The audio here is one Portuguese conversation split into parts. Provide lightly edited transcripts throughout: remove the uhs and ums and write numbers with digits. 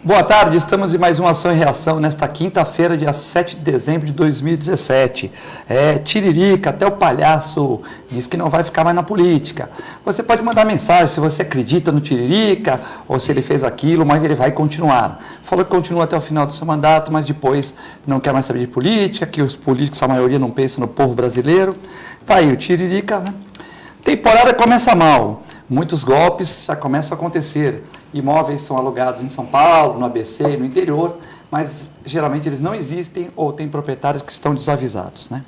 Boa tarde, estamos em mais uma Ação e Reação nesta quinta-feira, dia 7 de dezembro de 2017. Tiririca, até o palhaço diz que não vai ficar mais na política. Você pode mandar mensagem se você acredita no Tiririca ou se ele fez aquilo, mas ele vai continuar. Falou que continua até o final do seu mandato, mas depois não quer mais saber de política, que os políticos, a maioria, não pensam no povo brasileiro. Tá aí, o Tiririca, né? Temporada começa mal. Muitos golpes já começam a acontecer. Imóveis são alugados em São Paulo, no ABC e no interior, mas geralmente eles não existem ou tem proprietários que estão desavisados, né?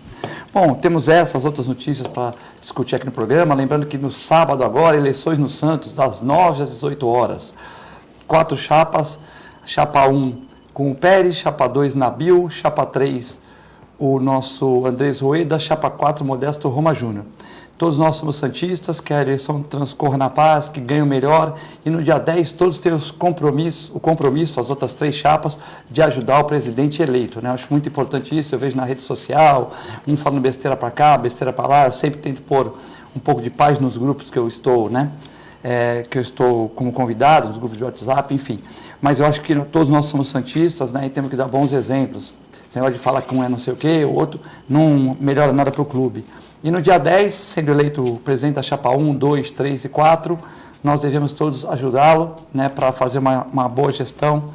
Bom, temos essas outras notícias para discutir aqui no programa. Lembrando que no sábado agora, eleições no Santos, das 9 às 18 horas. 4 chapas, chapa 1 com o Pérez, chapa 2 Nabil, chapa 3 o nosso Andrés Rueda, chapa 4 Modesto Roma Júnior. Todos nós somos santistas, que a eleição transcorra na paz, que ganhe o melhor, e no dia 10 todos têm o compromisso, as outras 3 chapas, de ajudar o presidente eleito, né? Eu acho muito importante isso, eu vejo na rede social, um falando besteira para cá, besteira para lá, eu sempre tento pôr um pouco de paz nos grupos que eu estou, né? Que eu estou como convidado, nos grupos de WhatsApp, enfim. Mas eu acho que todos nós somos santistas, né? E temos que dar bons exemplos. Esse negócio de falar que um é não sei o quê, o outro não melhora nada para o clube. E no dia 10, sendo eleito o presidente da chapa 1, 2, 3 e 4, nós devemos todos ajudá-lo, né, para fazer uma boa gestão,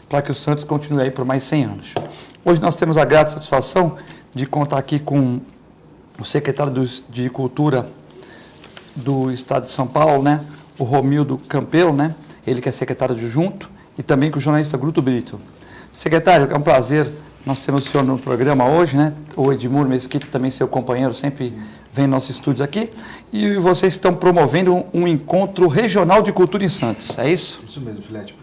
para que o Santos continue aí por mais 100 anos. Hoje nós temos a grata satisfação de contar aqui com o secretário de Cultura do Estado de São Paulo, né, o Romildo Campelo, né, ele que é secretário adjunto, e também com o jornalista Guto Brito. Secretário, é um prazer. Nós temos o senhor no programa hoje, né? O Edmur Mesquita, também seu companheiro, sempre vem em nossos estúdios aqui. E vocês estão promovendo um encontro regional de cultura em Santos, é isso? Isso mesmo, Filete.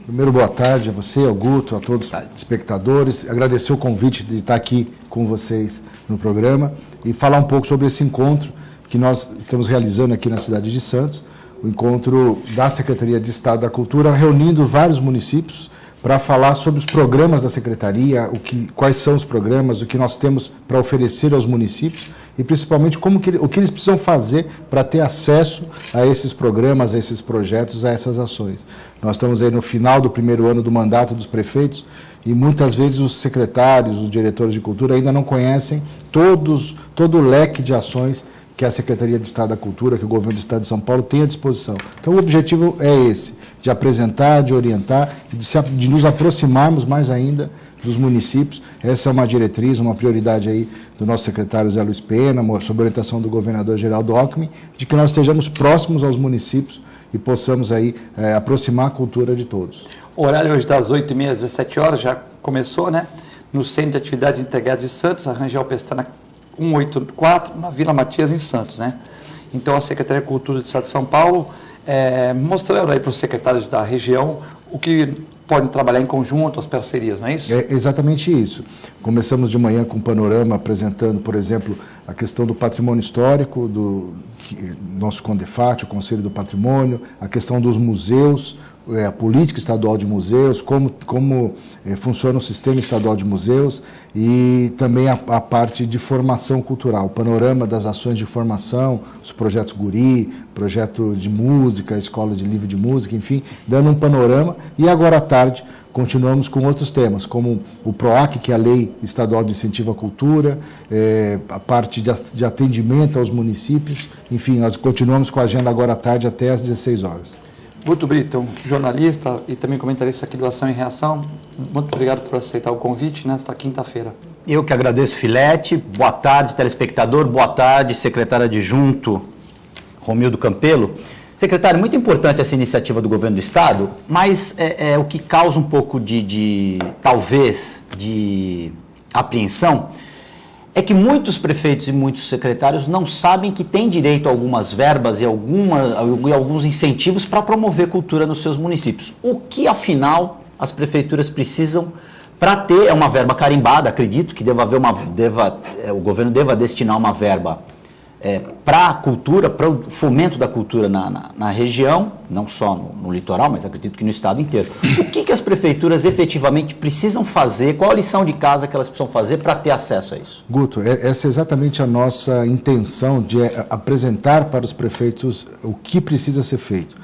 Primeiro, boa tarde a você, ao Guto, a todos os espectadores. Agradecer o convite de estar aqui com vocês no programa e falar um pouco sobre esse encontro que nós estamos realizando aqui na cidade de Santos, o encontro da Secretaria de Estado da Cultura, reunindo vários municípios para falar sobre os programas da Secretaria, quais são os programas, o que nós temos para oferecer aos municípios e, principalmente, o que eles precisam fazer para ter acesso a esses programas, a esses projetos, a essas ações. Nós estamos aí no final do primeiro ano do mandato dos prefeitos e, muitas vezes, os secretários, os diretores de cultura ainda não conhecem todo o leque de ações que a Secretaria de Estado da Cultura, que o Governo do Estado de São Paulo tem à disposição. Então, o objetivo é esse, de apresentar, de orientar, de nos aproximarmos mais ainda dos municípios. Essa é uma diretriz, uma prioridade aí do nosso secretário Zé Luiz Pena, sob orientação do governador Geraldo Alckmin, de que nós estejamos próximos aos municípios e possamos aí aproximar a cultura de todos. O horário hoje das 8h30 às 17 horas já começou, né? No Centro de Atividades Integradas de Santos, a Rangel Pestana 184, na Vila Matias, em Santos, né? Então, a Secretaria de Cultura do Estado de São Paulo, mostrando aí para os secretários da região o que podem trabalhar em conjunto, as parcerias, não é isso? É exatamente isso. Começamos de manhã com um panorama apresentando, por exemplo, a questão do patrimônio histórico, do nosso CONDEFAT, o Conselho do Patrimônio, a questão dos museus, a política estadual de museus, como funciona o sistema estadual de museus e também a parte de formação cultural, o panorama das ações de formação, os projetos Guri, projeto de música, escola de livro de música, enfim, dando um panorama. E agora à tarde continuamos com outros temas, como o PROAC, que é a Lei Estadual de Incentivo à Cultura, a parte de atendimento aos municípios, enfim, nós continuamos com a agenda agora à tarde até às 16 horas. Guto Brito, jornalista e também comentarista aqui do Ação e Reação, muito obrigado por aceitar o convite nesta quinta-feira. Eu que agradeço, Filete. Boa tarde, telespectador. Boa tarde, secretário adjunto Romildo Campelo. Secretário, muito importante essa iniciativa do Governo do Estado, mas o que causa um pouco talvez, de apreensão, é que muitos prefeitos e muitos secretários não sabem que têm direito a algumas verbas e alguns incentivos para promover cultura nos seus municípios. O que, afinal, as prefeituras precisam para ter uma verba carimbada? Acredito que o governo deva destinar uma verba para a cultura, para o fomento da cultura na região, não só no litoral, mas acredito que no estado inteiro. O que as prefeituras efetivamente precisam fazer? Qual a lição de casa que elas precisam fazer para ter acesso a isso? Guto, essa é exatamente a nossa intenção de apresentar para os prefeitos o que precisa ser feito.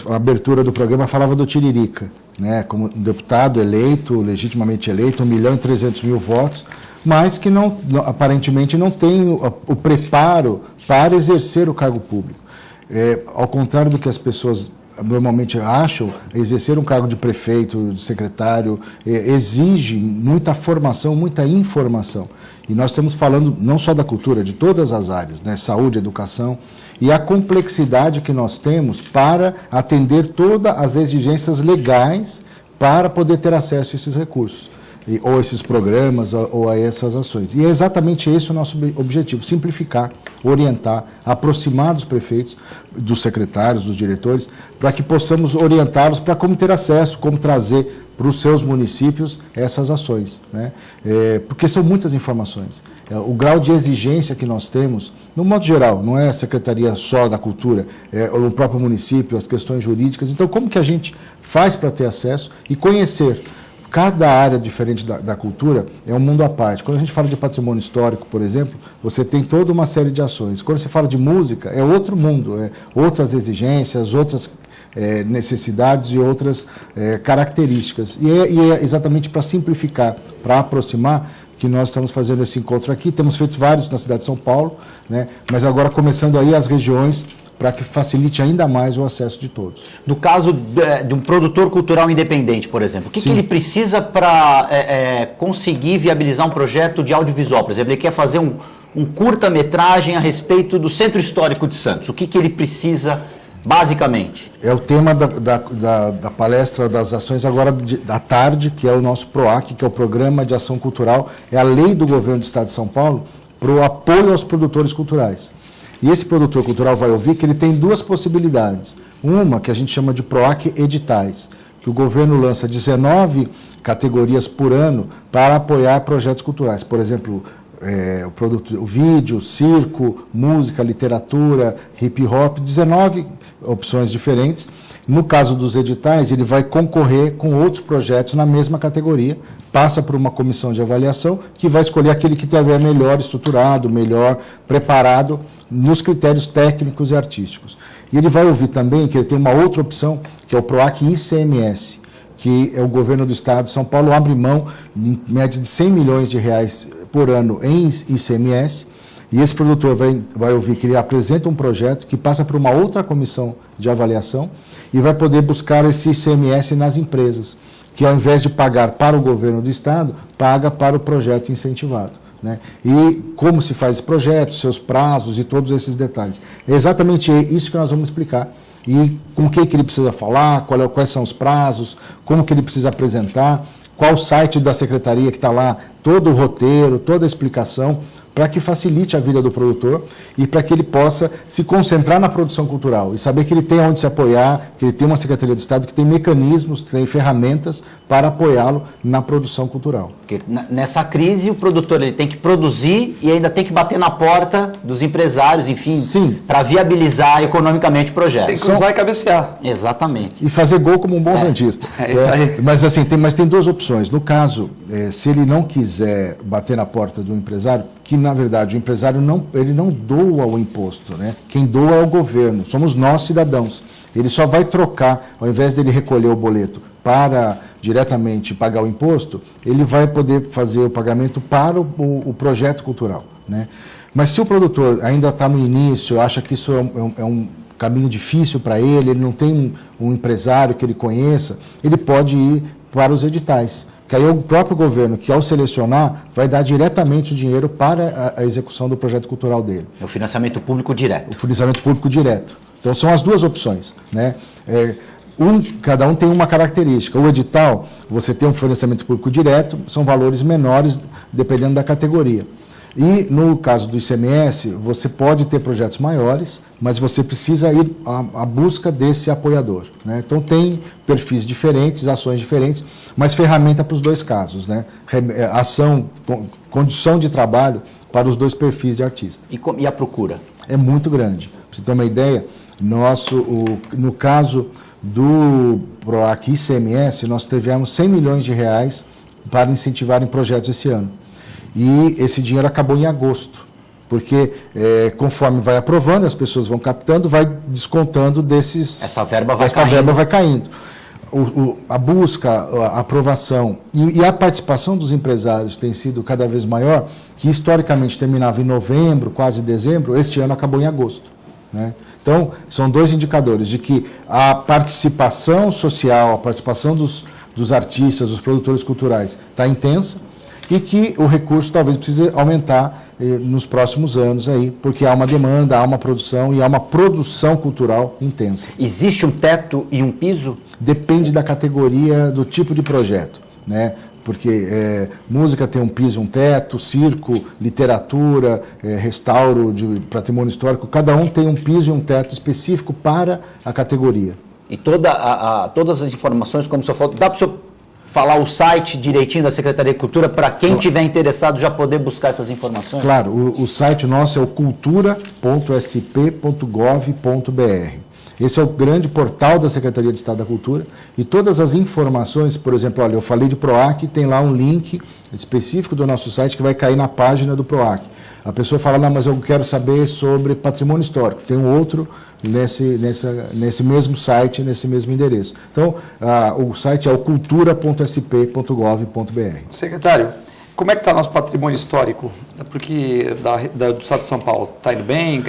A abertura do programa falava do Tiririca, né, como um deputado eleito, legitimamente eleito, 1.300.000 votos, mas que aparentemente não tem o preparo para exercer o cargo público. Ao contrário do que as pessoas normalmente acham, exercer um cargo de prefeito, de secretário, exige muita formação, muita informação. E nós estamos falando não só da cultura, de todas as áreas, né, saúde, educação, e a complexidade que nós temos para atender todas as exigências legais para poder ter acesso a esses recursos, ou esses programas, ou a essas ações. E é exatamente esse o nosso objetivo, simplificar, orientar, aproximar dos prefeitos, dos secretários, dos diretores, para que possamos orientá-los para como ter acesso, como trazer para os seus municípios essas ações, né? Porque são muitas informações. O grau de exigência que nós temos, no modo geral, não é a Secretaria só da Cultura, é o próprio município, as questões jurídicas. Então, como que a gente faz para ter acesso e conhecer? Cada área diferente da cultura é um mundo à parte. Quando a gente fala de patrimônio histórico, por exemplo, você tem toda uma série de ações. Quando você fala de música, é outro mundo, outras exigências, outras necessidades e outras características. E é exatamente para simplificar, para aproximar, que nós estamos fazendo esse encontro aqui. Temos feito vários na cidade de São Paulo, né? Mas agora começando aí as regiões, para que facilite ainda mais o acesso de todos. No caso de um produtor cultural independente, por exemplo, o que ele precisa para conseguir viabilizar um projeto de audiovisual? Por exemplo, ele quer fazer um curta-metragem a respeito do Centro Histórico de Santos. O que ele precisa, basicamente? É o tema da palestra das ações agora da tarde, que é o nosso PROAC, que é o Programa de Ação Cultural, é a lei do governo do Estado de São Paulo para o apoio aos produtores culturais. E esse produtor cultural vai ouvir que ele tem duas possibilidades. Uma, que a gente chama de PROAC editais, que o governo lança 19 categorias por ano para apoiar projetos culturais. Por exemplo, o vídeo, circo, música, literatura, hip hop, 19 opções diferentes. No caso dos editais, ele vai concorrer com outros projetos na mesma categoria, passa por uma comissão de avaliação que vai escolher aquele que estiver melhor estruturado, melhor preparado nos critérios técnicos e artísticos. E ele vai ouvir também que ele tem uma outra opção, que é o PROAC ICMS, que é o governo do Estado de São Paulo abre mão, em média de R$100 milhões por ano em ICMS, e esse produtor vai ouvir que ele apresenta um projeto que passa por uma outra comissão de avaliação e vai poder buscar esse ICMS nas empresas, que ao invés de pagar para o governo do Estado, paga para o projeto incentivado, né? E como se faz esse projeto, seus prazos e todos esses detalhes. É exatamente isso que nós vamos explicar. E com quem que ele precisa falar, quais são os prazos, como que ele precisa apresentar, qual o site da secretaria que está lá, todo o roteiro, toda a explicação, para que facilite a vida do produtor e para que ele possa se concentrar na produção cultural e saber que ele tem onde se apoiar, que ele tem uma Secretaria de Estado que tem mecanismos, que tem ferramentas para apoiá-lo na produção cultural. Porque nessa crise o produtor ele tem que produzir e ainda tem que bater na porta dos empresários, enfim, para viabilizar economicamente o projeto. Tem que usar e cabecear. Exatamente. E fazer gol como um bom santista. Mas assim, tem duas opções. No caso, se ele não quiser bater na porta do empresário, que na verdade o empresário ele não doa o imposto, né? Quem doa é o governo, somos nós cidadãos. Ele só vai trocar, ao invés dele recolher o boleto para diretamente pagar o imposto, ele vai poder fazer o pagamento para o projeto cultural, né? Mas se o produtor ainda está no início, acha que isso é um caminho difícil para ele não tem um empresário que ele conheça, ele pode ir para os editais. Que aí o próprio governo, que ao selecionar, vai dar diretamente o dinheiro para a execução do projeto cultural dele. É o financiamento público direto. O financiamento público direto. Então, são as duas opções, né? Cada um tem uma característica. O edital, você tem um financiamento público direto, são valores menores, dependendo da categoria. E, no caso do ICMS, você pode ter projetos maiores, mas você precisa ir à busca desse apoiador, né? Então, tem perfis diferentes, ações diferentes, mas ferramenta para os dois casos, né? Ação, condição de trabalho para os dois perfis de artista. E a procura? É muito grande. Para você ter uma ideia, no caso do PROAC ICMS, nós tivemos 100 milhões de reais para incentivar em projetos esse ano. E esse dinheiro acabou em agosto, porque conforme vai aprovando, as pessoas vão captando, vai descontando desses... Essa verba vai caindo. A busca, a aprovação e a participação dos empresários tem sido cada vez maior, que historicamente terminava em novembro, quase dezembro, este ano acabou em agosto, né? Então, são dois indicadores de que a participação social, a participação dos artistas, dos produtores culturais está intensa e que o recurso talvez precise aumentar nos próximos anos, aí, porque há uma demanda, há uma produção e há uma produção cultural intensa. Existe um teto e um piso? Depende da categoria, do tipo de projeto, né? Porque música tem um piso, um teto, circo, literatura, restauro de patrimônio histórico, cada um tem um piso e um teto específico para a categoria. E todas as informações, como o senhor falou, dá para o senhor falar o site direitinho da Secretaria de Cultura para quem tiver interessado já poder buscar essas informações? Claro, o site nosso é o cultura.sp.gov.br. Esse é o grande portal da Secretaria de Estado da Cultura e todas as informações, por exemplo, olha, eu falei de PROAC, tem lá um link específico do nosso site que vai cair na página do PROAC. A pessoa fala, não, mas eu quero saber sobre patrimônio histórico. Tem um outro nesse mesmo site, nesse mesmo endereço. Então, o site é o cultura.sp.gov.br. Secretário, como é que está nosso patrimônio histórico? Porque do Estado de São Paulo, está indo bem?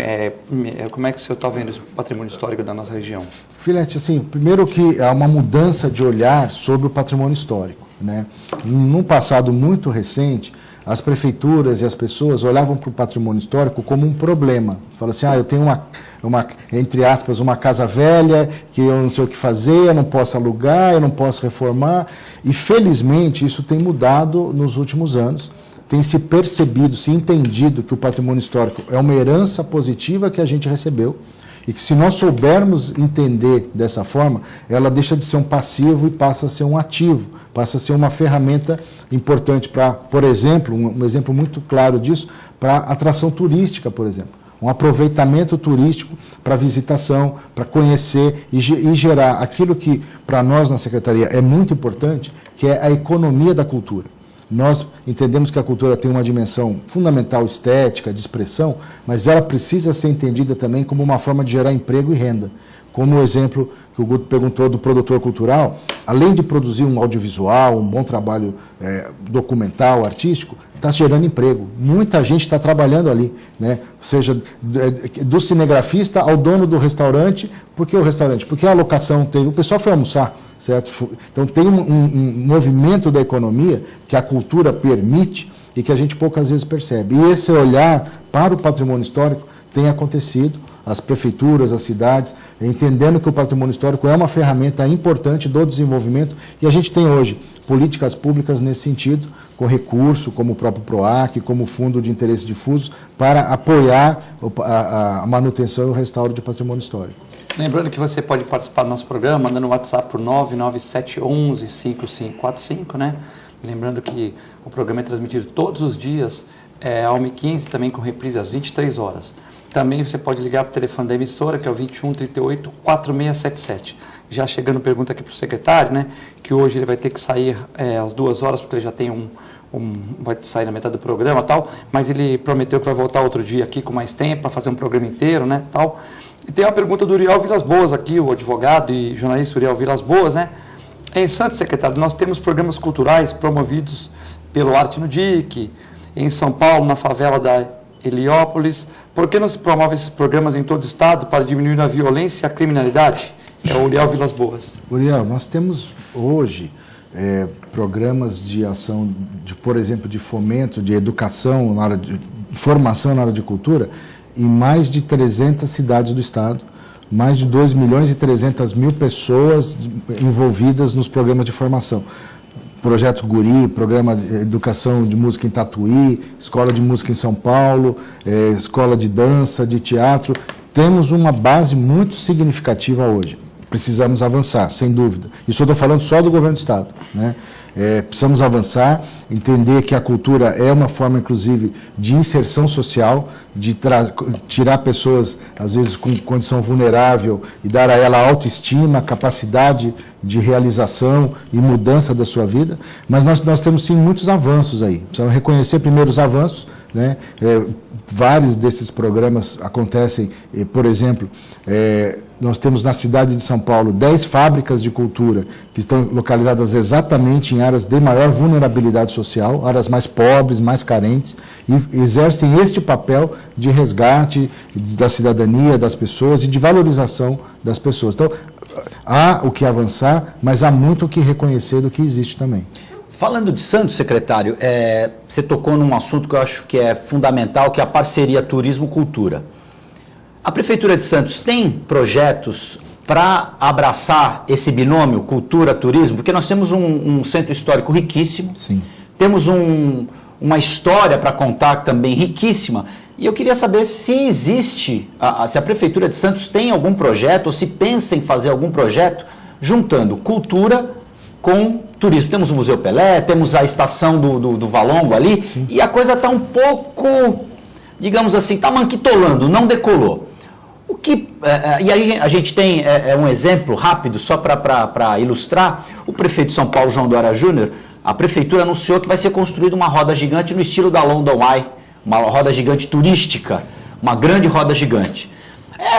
Como é que o senhor está vendo o patrimônio histórico da nossa região? Filete, assim, primeiro que há uma mudança de olhar sobre o patrimônio histórico, né? Num passado muito recente, as prefeituras e as pessoas olhavam para o patrimônio histórico como um problema. Fala assim, eu tenho entre aspas, uma casa velha, que eu não sei o que fazer, eu não posso alugar, eu não posso reformar. E, felizmente, isso tem mudado nos últimos anos. Tem se percebido, se entendido que o patrimônio histórico é uma herança positiva que a gente recebeu e que, se nós soubermos entender dessa forma, ela deixa de ser um passivo e passa a ser um ativo, passa a ser uma ferramenta importante para, por exemplo, um exemplo muito claro disso, para atração turística, por exemplo. Um aproveitamento turístico para visitação, para conhecer e gerar aquilo que, para nós na Secretaria, é muito importante, que é a economia da cultura. Nós entendemos que a cultura tem uma dimensão fundamental estética, de expressão, mas ela precisa ser entendida também como uma forma de gerar emprego e renda. Como o exemplo que o Guto perguntou do produtor cultural, além de produzir um audiovisual, um bom trabalho documental, artístico, está gerando emprego. Muita gente está trabalhando ali, né? Ou seja, do cinegrafista ao dono do restaurante. Por que o restaurante? Porque a locação teve, o pessoal foi almoçar, certo? Então tem um movimento da economia que a cultura permite e que a gente poucas vezes percebe. E esse olhar para o patrimônio histórico tem acontecido, as prefeituras, as cidades, entendendo que o patrimônio histórico é uma ferramenta importante do desenvolvimento e a gente tem hoje políticas públicas nesse sentido, com recurso, como o próprio PROAC, como o Fundo de Interesse Difuso, para apoiar a manutenção e o restauro de patrimônio histórico. Lembrando que você pode participar do nosso programa, mandando um WhatsApp por 997115545, né? Lembrando que o programa é transmitido todos os dias, às 1h15, também com reprise às 23 horas. Também você pode ligar para o telefone da emissora, que é o 2138-4677. Já chegando pergunta aqui para o secretário, né? Que hoje ele vai ter que sair às 2 horas, porque ele já tem vai sair na metade do programa e tal, mas ele prometeu que vai voltar outro dia aqui com mais tempo para fazer um programa inteiro, né? Tal. E tem uma pergunta do Uriel Vilas Boas aqui, o advogado e jornalista Uriel Vilas Boas, né? Em Santos, secretário, nós temos programas culturais promovidos pelo Arte no DIC, em São Paulo, na favela da Heliópolis. Por que não se promove esses programas em todo o estado para diminuir a violência e a criminalidade? É o Uriel Vilas Boas. Uriel, nós temos hoje programas de ação, por exemplo, de fomento, de educação, na área de formação na área de cultura, em mais de 300 cidades do estado, mais de 2.300.000 pessoas envolvidas nos programas de formação. Projeto Guri, programa de educação de música em Tatuí, escola de música em São Paulo, escola de dança, de teatro. Temos uma base muito significativa hoje. precisamos avançar, sem dúvida. Isso eu estou falando só do governo do Estado, né? Precisamos avançar, entender que a cultura é uma forma, inclusive, de inserção social, de tirar pessoas, às vezes, com condição vulnerável e dar a ela autoestima, capacidade de realização e mudança da sua vida. Mas nós temos, sim, muitos avanços aí. Precisamos reconhecer primeiro os avanços, né? Vários desses programas acontecem, por exemplo, nós temos na cidade de São Paulo 10 fábricas de cultura que estão localizadas exatamente em áreas de maior vulnerabilidade social, áreas mais pobres, mais carentes, e exercem este papel de resgate da cidadania das pessoas e de valorização das pessoas. Então, há o que avançar, mas há muito o que reconhecer do que existe também. Falando de Santos, secretário, você tocou num assunto que eu acho que é fundamental, que é a parceria turismo-cultura. A Prefeitura de Santos tem projetos para abraçar esse binômio cultura-turismo? Porque nós temos um centro histórico riquíssimo, sim, temos uma história para contar também riquíssima, e eu queria saber se existe, se a Prefeitura de Santos tem algum projeto, ou se pensa em fazer algum projeto juntando cultura com turismo. Temos o Museu Pelé, temos a estação do Valongo ali, sim, e a coisa está um pouco, digamos assim, está manquitolando, não decolou. E aí a gente tem um exemplo rápido, só para ilustrar. O prefeito de São Paulo, João Dória Júnior, a prefeitura anunciou que vai ser construída uma roda gigante no estilo da London Eye, uma roda gigante turística, uma grande roda gigante.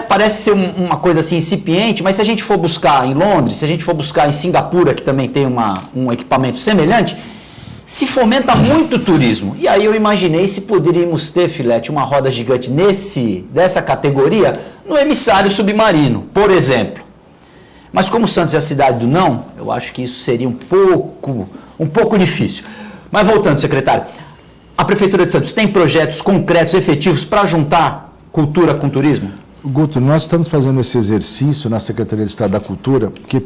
Parece ser uma coisa assim incipiente, mas se a gente for buscar em Londres, se a gente for buscar em Singapura, que também tem um equipamento semelhante, se fomenta muito o turismo. E aí eu imaginei se poderíamos ter, Filete, uma roda gigante dessa categoria no emissário submarino, por exemplo. Mas como Santos é a cidade do não, eu acho que isso seria um pouco difícil. Mas voltando, secretário, a Prefeitura de Santos tem projetos concretos, efetivos, para juntar cultura com turismo? Guto, nós estamos fazendo esse exercício na Secretaria de Estado da Cultura, porque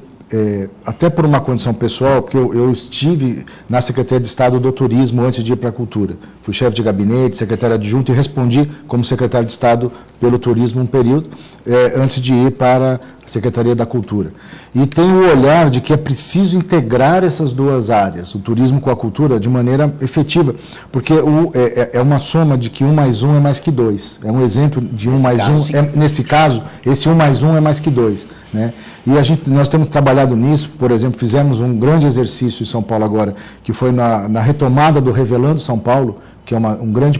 até por uma condição pessoal, porque eu estive na Secretaria de Estado do Turismo antes de ir para a Cultura. Fui chefe de gabinete, secretário adjunto e respondi como secretário de Estado pelo Turismo um período, antes de ir para a Secretaria da Cultura. E tenho o olhar de que é preciso integrar essas duas áreas, o turismo com a cultura, de maneira efetiva, porque é uma soma de que 1 mais 1 é mais que 2. É um exemplo de 1 mais 1, nesse caso, esse 1 mais 1 é mais que 2, né? E nós temos trabalhado nisso, por exemplo, fizemos um grande exercício em São Paulo agora, que foi na retomada do Revelando São Paulo, que é um grande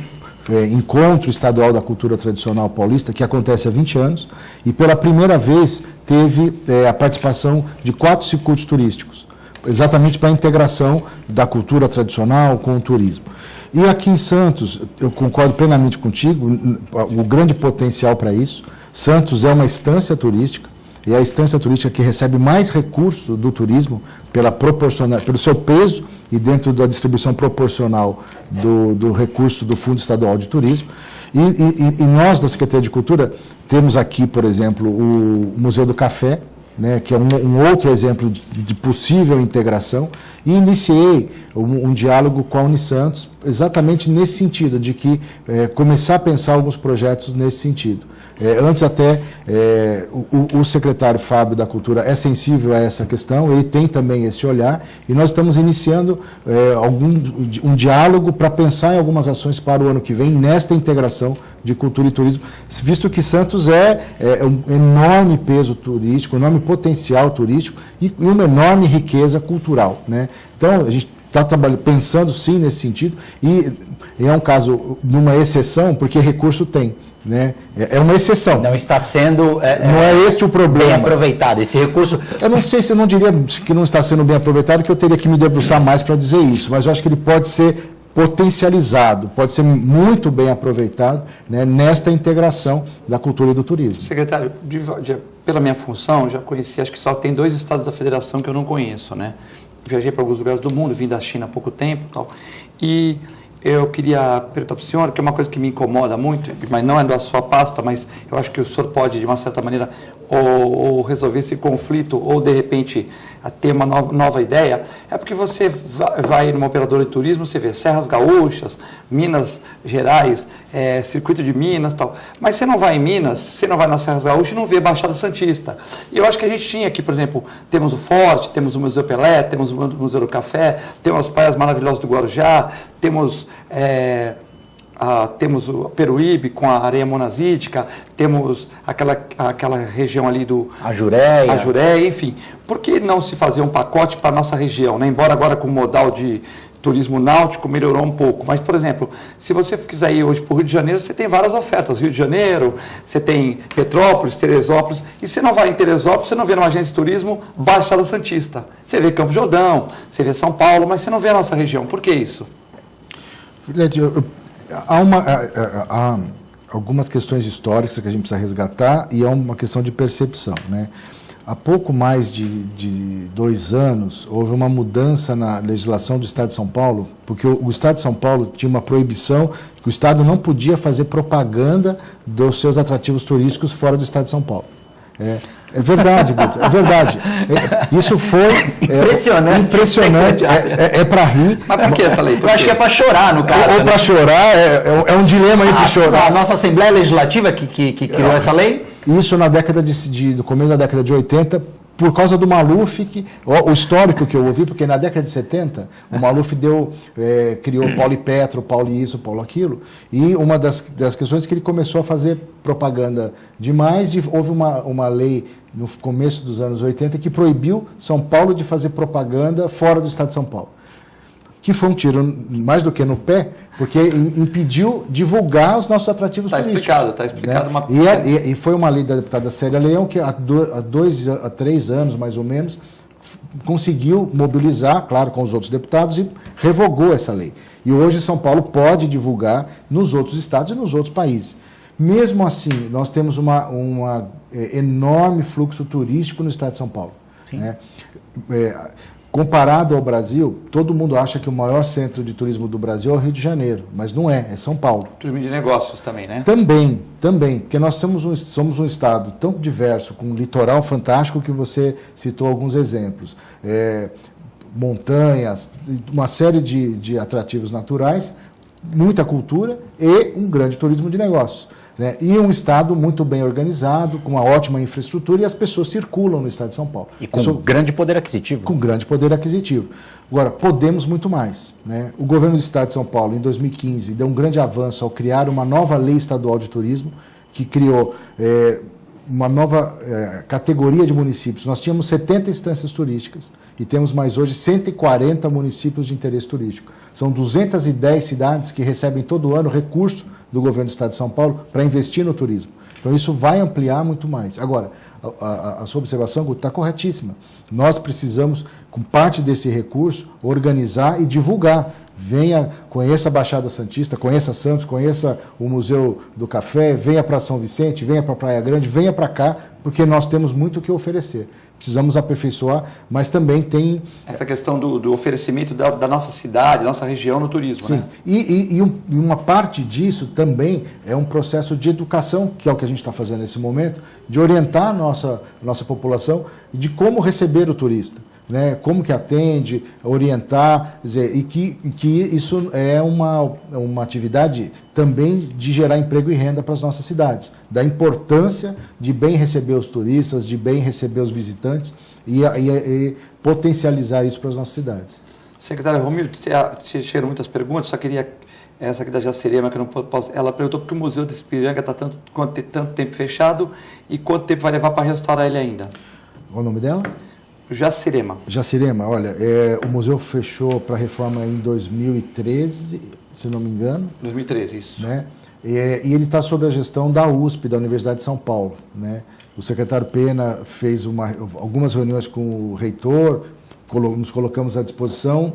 encontro estadual da cultura tradicional paulista, que acontece há 20 anos, e pela primeira vez teve a participação de 4 circuitos turísticos, exatamente para a integração da cultura tradicional com o turismo. E aqui em Santos, eu concordo plenamente contigo, o grande potencial para isso. Santos é uma estância turística, e a estância turística que recebe mais recurso do turismo pelo seu peso e dentro da distribuição proporcional do recurso do Fundo Estadual de Turismo. E nós, da Secretaria de Cultura, temos aqui, por exemplo, o Museu do Café, né, que é um outro exemplo de possível integração, e iniciei um diálogo com a Unisantos exatamente nesse sentido, de que começar a pensar alguns projetos nesse sentido. Antes até, o secretário Fábio da Cultura é sensível a essa questão, ele tem também esse olhar, e nós estamos iniciando um diálogo para pensar em algumas ações para o ano que vem, nesta integração de cultura e turismo, visto que Santos é um enorme peso turístico, um enorme potencial turístico e uma enorme riqueza cultural, né? Então, a gente está pensando sim nesse sentido, e é um caso de uma exceção, porque recurso tem. Né? É uma exceção. Não está sendo não é este o problema. Bem aproveitado. Esse recurso... Eu não sei se eu não diria que não está sendo bem aproveitado, que eu teria que me debruçar mais para dizer isso, mas eu acho que ele pode ser potencializado, pode ser muito bem aproveitado, né, nesta integração da cultura e do turismo. Secretário, pela minha função, já conheci, acho que só tem 2 estados da federação que eu não conheço, né? Viajei para alguns lugares do mundo, vim da China há pouco tempo e tal. E eu queria perguntar para o senhor, que é uma coisa que me incomoda muito, mas não é da sua pasta, mas eu acho que o senhor pode, de uma certa maneira, ou resolver esse conflito, ou, de repente, ter uma nova ideia, é porque você vai numa operadora de turismo, você vê Serras Gaúchas, Minas Gerais, circuito de Minas e tal, mas você não vai em Minas, você não vai nas Serras Gaúchas e não vê Baixada Santista. E eu acho que a gente tinha aqui, por exemplo, temos o Forte, temos o Museu Pelé, temos o Museu do Café, temos as praias maravilhosas do Guarujá, temos o Peruíbe com a areia monazítica, temos aquela região ali do... A Jureia, enfim. Por que não se fazer um pacote para a nossa região, né? Embora agora com o modal de turismo náutico melhorou um pouco. Mas, por exemplo, se você quiser ir hoje para o Rio de Janeiro, você tem várias ofertas. Rio de Janeiro, você tem Petrópolis, Teresópolis. E se não vai em Teresópolis, você não vê numa agência de turismo Baixada Santista. Você vê Campos do Jordão, você vê São Paulo, mas você não vê a nossa região. Por que isso? Filete, há algumas questões históricas que a gente precisa resgatar e é uma questão de percepção, né? Há pouco mais de 2 anos, houve uma mudança na legislação do Estado de São Paulo, porque o Estado de São Paulo tinha uma proibição que o Estado não podia fazer propaganda dos seus atrativos turísticos fora do Estado de São Paulo. É verdade, Guto, é verdade. Isso foi impressionante. É para rir. Mas por que essa lei? Eu acho que é para chorar, no caso. Ou para chorar, é um dilema entre chorar. A nossa Assembleia Legislativa que criou essa lei? Isso no começo da década de 80, por causa do Maluf, o histórico que eu ouvi, porque na década de 70, o Maluf criou Paulo e Petro, Paulo isso, Paulo aquilo, e uma das questões que ele começou a fazer propaganda demais, e houve uma lei no começo dos anos 80 que proibiu São Paulo de fazer propaganda fora do Estado de São Paulo. Que foi um tiro mais do que no pé, porque impediu divulgar os nossos atrativos turísticos. Está explicado. Né? E foi uma lei da deputada Célia Leão, que há 3 anos, mais ou menos, conseguiu mobilizar, claro, com os outros deputados, e revogou essa lei. E hoje São Paulo pode divulgar nos outros estados e nos outros países. Mesmo assim, nós temos um enorme fluxo turístico no estado de São Paulo. Sim. Né? Comparado ao Brasil, todo mundo acha que o maior centro de turismo do Brasil é o Rio de Janeiro, mas não é São Paulo. Turismo de negócios também, né? Também, porque nós somos um estado tão diverso, com um litoral fantástico que você citou alguns exemplos. Montanhas, uma série de atrativos naturais, muita cultura e um grande turismo de negócios. Né? E um estado muito bem organizado, com uma ótima infraestrutura, e as pessoas circulam no estado de São Paulo. E com grande poder aquisitivo. Com grande poder aquisitivo. Agora, podemos muito mais. Né? O governo do estado de São Paulo, em 2015, deu um grande avanço ao criar uma nova lei estadual de turismo, que criou uma nova categoria de municípios. Nós tínhamos 70 instâncias turísticas e temos mais hoje 140 municípios de interesse turístico. São 210 cidades que recebem todo ano recurso do governo do estado de São Paulo para investir no turismo. Então isso vai ampliar muito mais. Agora, a sua observação, Guto, está corretíssima. Nós precisamos, com parte desse recurso, organizar e divulgar. Venha, conheça a Baixada Santista, conheça Santos, conheça o Museu do Café, venha para São Vicente, venha para Praia Grande, venha para cá, porque nós temos muito o que oferecer. Precisamos aperfeiçoar, mas também tem... Essa questão do oferecimento da nossa cidade, da nossa região no turismo, sim, né? E uma parte disso também é um processo de educação, que é o que a gente está fazendo nesse momento, de orientar a nossa população de como receber o turista. Né, como que atende, orientar, dizer, e que isso é uma atividade também de gerar emprego e renda para as nossas cidades, da importância de bem receber os turistas, de bem receber os visitantes e potencializar isso para as nossas cidades. Secretário Romildo, chegaram muitas perguntas, só queria essa aqui da Jacirema, que eu não posso... Ela perguntou por que o Museu de Ipiranga está tanto tempo fechado e quanto tempo vai levar para restaurar ele ainda. Qual o nome dela? Jacirema. Jacirema, olha, o museu fechou para reforma em 2013, se não me engano. 2013, isso. Né? E ele está sob a gestão da USP, da Universidade de São Paulo. Né? O secretário Pena fez algumas reuniões com o reitor, nos colocamos à disposição.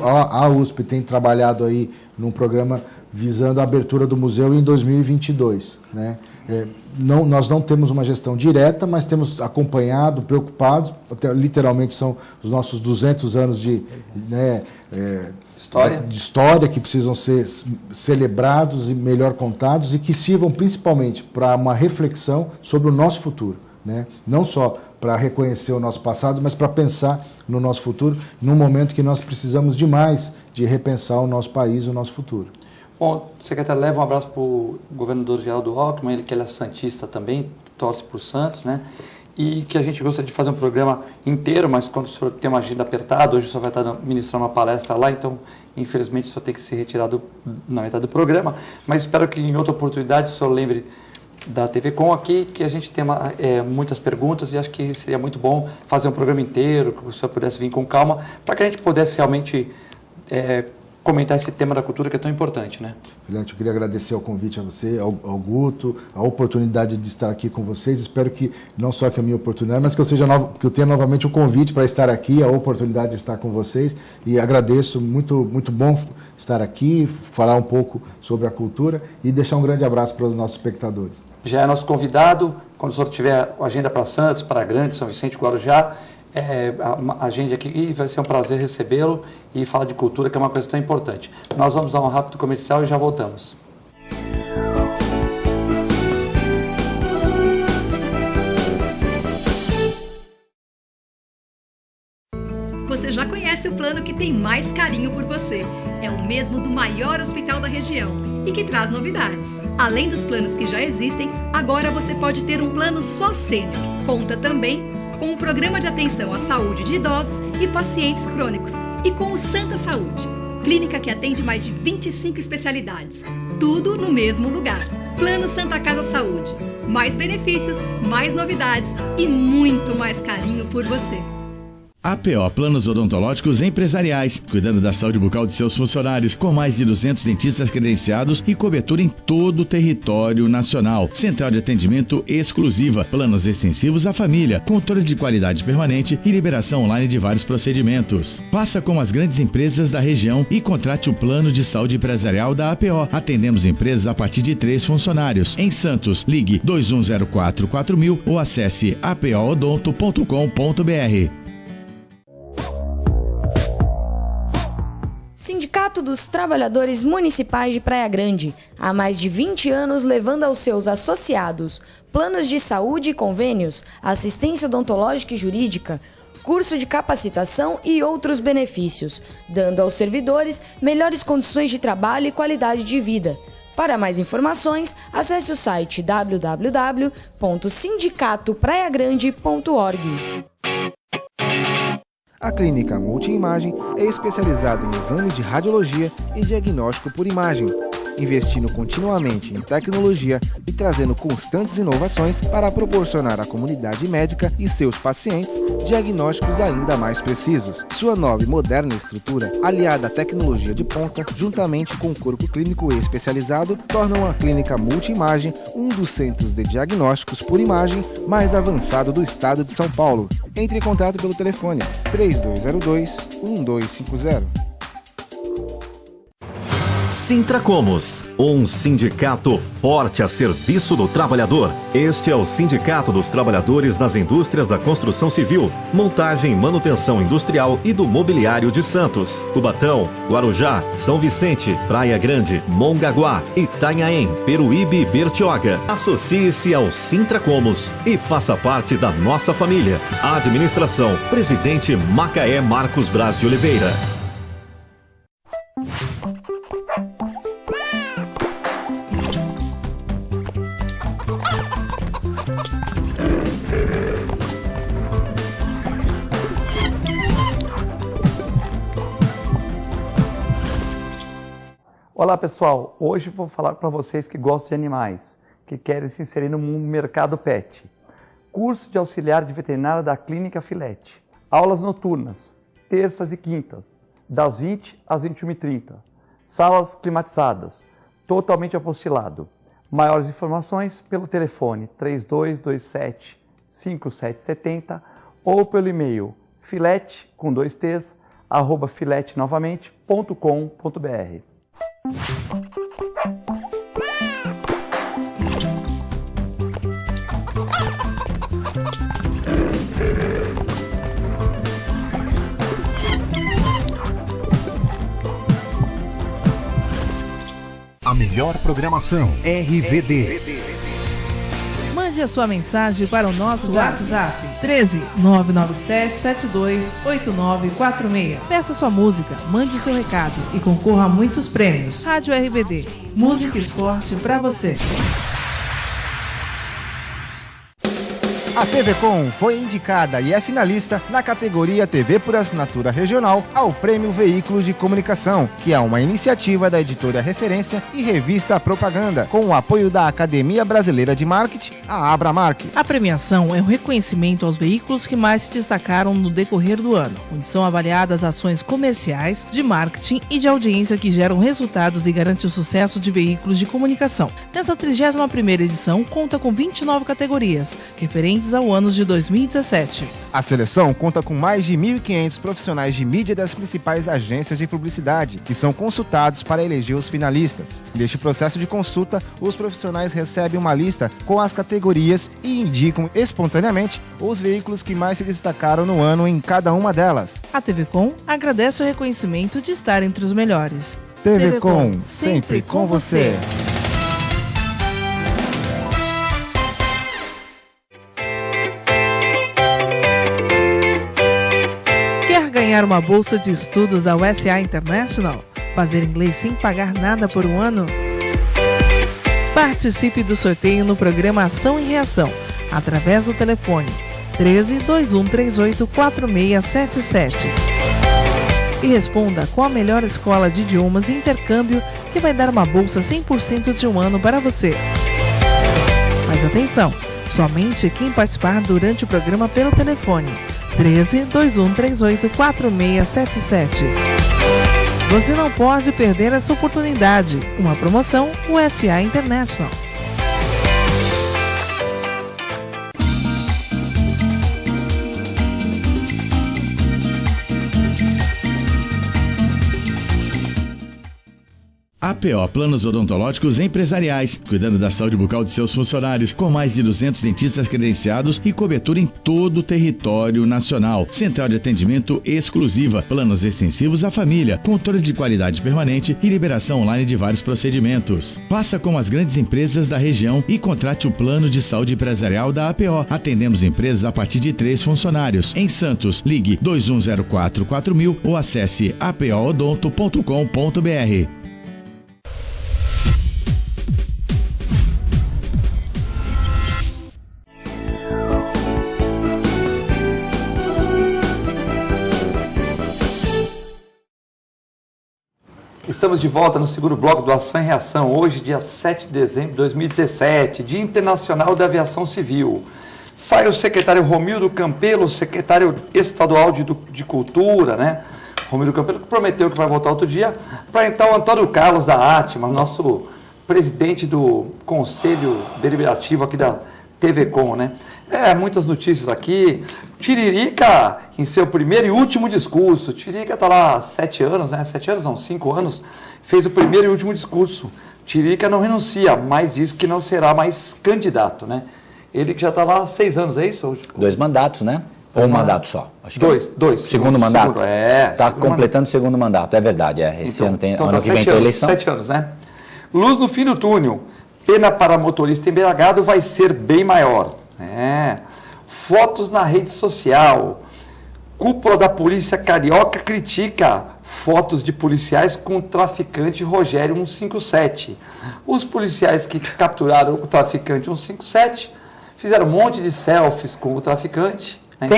A USP tem trabalhado aí num programa visando a abertura do museu em 2022, né? Nós não temos uma gestão direta, mas temos acompanhado, preocupados, até, literalmente são os nossos 200 anos de história que precisam ser celebrados e melhor contados e que sirvam principalmente para uma reflexão sobre o nosso futuro, né? Não só para reconhecer o nosso passado, mas para pensar no nosso futuro, num momento que nós precisamos demais de repensar o nosso país, o nosso futuro. Bom, secretário, leva um abraço para o governador Geraldo Alckmin, ele que é santista também, torce por Santos, né? E que a gente gostaria de fazer um programa inteiro, mas quando o senhor tem uma agenda apertada, hoje o senhor vai estar ministrando uma palestra lá, então, infelizmente, o senhor tem que se retirar na metade do programa, mas espero que em outra oportunidade o senhor lembre da TV Com aqui, que a gente tem muitas perguntas e acho que seria muito bom fazer um programa inteiro, que o senhor pudesse vir com calma, para que a gente pudesse realmente comentar esse tema da cultura que é tão importante, né? Filete, eu queria agradecer o convite a você, ao Guto, a oportunidade de estar aqui com vocês. Espero que não só que a minha oportunidade, mas que eu tenha novamente o convite para estar aqui, a oportunidade de estar com vocês. E agradeço, muito, muito bom estar aqui, falar um pouco sobre a cultura e deixar um grande abraço para os nossos espectadores. Já é nosso convidado, quando o senhor tiver agenda para Santos, para Grande, São Vicente, Guarujá, agende aqui e vai ser um prazer recebê-lo e falar de cultura, que é uma coisa tão importante. Nós vamos dar um rápido comercial e já voltamos. Você já conhece o plano que tem mais carinho por você. É o mesmo do maior hospital da região e que traz novidades. Além dos planos que já existem, agora você pode ter um plano só sênior. Conta também com o Programa de Atenção à Saúde de Idosos e Pacientes Crônicos e com o Santa Saúde, clínica que atende mais de 25 especialidades. Tudo no mesmo lugar. Plano Santa Casa Saúde. Mais benefícios, mais novidades e muito mais carinho por você. APO Planos Odontológicos Empresariais, cuidando da saúde bucal de seus funcionários, com mais de 200 dentistas credenciados e cobertura em todo o território nacional. Central de atendimento exclusiva, planos extensivos à família, controle de qualidade permanente e liberação online de vários procedimentos. Faça como as grandes empresas da região e contrate o plano de saúde empresarial da APO. Atendemos empresas a partir de 3 funcionários. Em Santos, ligue 2104-4000 ou acesse apoodonto.com.br. Sindicato dos Trabalhadores Municipais de Praia Grande, há mais de 20 anos levando aos seus associados planos de saúde e convênios, assistência odontológica e jurídica, curso de capacitação e outros benefícios, dando aos servidores melhores condições de trabalho e qualidade de vida. Para mais informações, acesse o site www.sindicatopraiagrande.org. A Clínica Multiimagem é especializada em exames de radiologia e diagnóstico por imagem, investindo continuamente em tecnologia e trazendo constantes inovações para proporcionar à comunidade médica e seus pacientes diagnósticos ainda mais precisos. Sua nova e moderna estrutura, aliada à tecnologia de ponta, juntamente com o corpo clínico especializado, tornam a Clínica Multiimagem um dos centros de diagnósticos por imagem mais avançado do estado de São Paulo. Entre em contato pelo telefone 3202-1250. Sintracomos, um sindicato forte a serviço do trabalhador. Este é o Sindicato dos Trabalhadores nas Indústrias da Construção Civil, Montagem e Manutenção Industrial e do Mobiliário de Santos, Cubatão, Guarujá, São Vicente, Praia Grande, Mongaguá, Itanhaém, Peruíbe e Bertioga. Associe-se ao Sintracomos e faça parte da nossa família. Administração, Presidente Macaé Marcos Braz de Oliveira. Olá pessoal, hoje vou falar para vocês que gostam de animais, que querem se inserir no mercado pet. Curso de auxiliar de veterinária da Clínica Filete. Aulas noturnas, terças e quintas, das 20 às 21h30. Salas climatizadas, totalmente apostilado. Maiores informações pelo telefone 3227-5770 ou pelo e-mail filete, com 2 T's, @filetenovamente.com.br. melhor programação. RVD. Mande a sua mensagem para o nosso WhatsApp 13 997 72 8946. Peça sua música, mande seu recado e concorra a muitos prêmios. Rádio RVD, música e esporte para você. A TV Com foi indicada e é finalista na categoria TV por Assinatura Regional ao Prêmio Veículos de Comunicação, que é uma iniciativa da editora Referência e revista Propaganda, com o apoio da Academia Brasileira de Marketing, a Abramark. A premiação é um reconhecimento aos veículos que mais se destacaram no decorrer do ano, onde são avaliadas ações comerciais, de marketing e de audiência que geram resultados e garantem o sucesso de veículos de comunicação. Nessa 31ª edição, conta com 29 categorias, referentes ao ano de 2017. A seleção conta com mais de 1.500 profissionais de mídia das principais agências de publicidade, que são consultados para eleger os finalistas. Neste processo de consulta, os profissionais recebem uma lista com as categorias e indicam espontaneamente os veículos que mais se destacaram no ano em cada uma delas. A TV Com agradece o reconhecimento de estar entre os melhores. TV Com, sempre com você. Ganhar uma bolsa de estudos da USA International? Fazer inglês sem pagar nada por um ano? Participe do sorteio no programa Ação e Reação, através do telefone 13 2138 4677. E responda qual a melhor escola de idiomas e intercâmbio que vai dar uma bolsa 100% de um ano para você. Mas atenção, somente quem participar durante o programa pelo telefone 13 2138 4677. Você não pode perder essa oportunidade. Uma promoção USA International. APO Planos Odontológicos Empresariais, cuidando da saúde bucal de seus funcionários, com mais de 200 dentistas credenciados e cobertura em todo o território nacional. Central de atendimento exclusiva, planos extensivos à família, controle de qualidade permanente e liberação online de vários procedimentos. Faça como as grandes empresas da região e contrate o plano de saúde empresarial da APO. Atendemos empresas a partir de 3 funcionários. Em Santos, ligue 2104 4000 ou acesse apoodonto.com.br. Estamos de volta no segundo bloco do Ação e Reação, hoje, dia 7 de dezembro de 2017, Dia Internacional da Aviação Civil. Sai o secretário Romildo Campelo, secretário estadual de Cultura, né? Romildo Campelo, que prometeu que vai voltar outro dia, para então o Antônio Carlos da Atma, nosso presidente do Conselho Deliberativo aqui da TV Com, né? Muitas notícias aqui. Tiririca, em seu primeiro e último discurso, Tiririca está lá há 7 anos, né? 7 anos não, 5 anos, fez o primeiro e último discurso. Tiririca não renuncia, mas diz que não será mais candidato, né? Ele que já está lá há 6 anos, é isso? 2 mandatos, né? Ou um mandato só? Acho que dois. Segundo mandato? Está completando o segundo mandato, é verdade. Esse ano tem, então ano tá que vem tem eleição. 7 anos, né? Luz no fim do túnel. Pena para motorista embriagado vai ser bem maior. Fotos na rede social. Cúpula da polícia carioca critica fotos de policiais com o traficante Rogério 157. Os policiais que capturaram o traficante 157 fizeram um monte de selfies com o traficante. Né?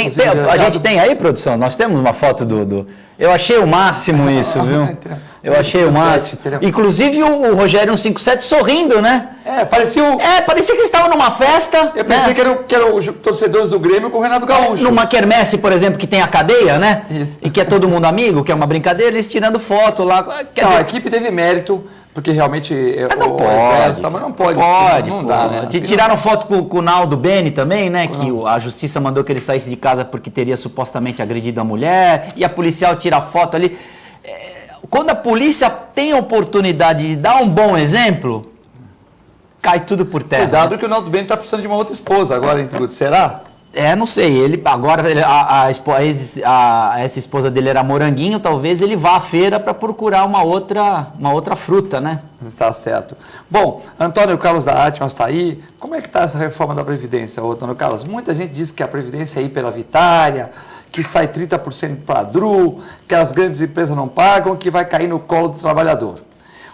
A gente tem aí, produção? Nós temos uma foto do... Eu achei o máximo isso, viu? Eu achei o máximo. Inclusive o Rogério 157 sorrindo, né? Parecia que eles estavam numa festa. Eu pensei que eram os torcedores do Grêmio com o Renato Gaúcho. Numa quermesse, por exemplo, que tem a cadeia, né? Isso. E que é todo mundo amigo, que é uma brincadeira, eles tirando foto lá. A equipe teve mérito, porque realmente não pode. Não dá, né? Tiraram foto com o Naldo Beni também, né? Que a justiça mandou que ele saísse de casa porque teria supostamente agredido a mulher. E a policial tira a foto ali. Quando a polícia tem a oportunidade de dar um bom exemplo, cai tudo por terra. Cuidado que o Naldo Beni está precisando de uma outra esposa agora, hein, Tudo? Será? Não sei, ele agora essa esposa dele era moranguinho, talvez ele vá à feira para procurar uma outra fruta, né? Está certo. Bom, Antônio Carlos da Atmas está aí. Como é que está essa reforma da Previdência, Antônio Carlos? Muita gente diz que a Previdência é hiperavitária, que sai 30% para a DRU, que as grandes empresas não pagam, que vai cair no colo do trabalhador.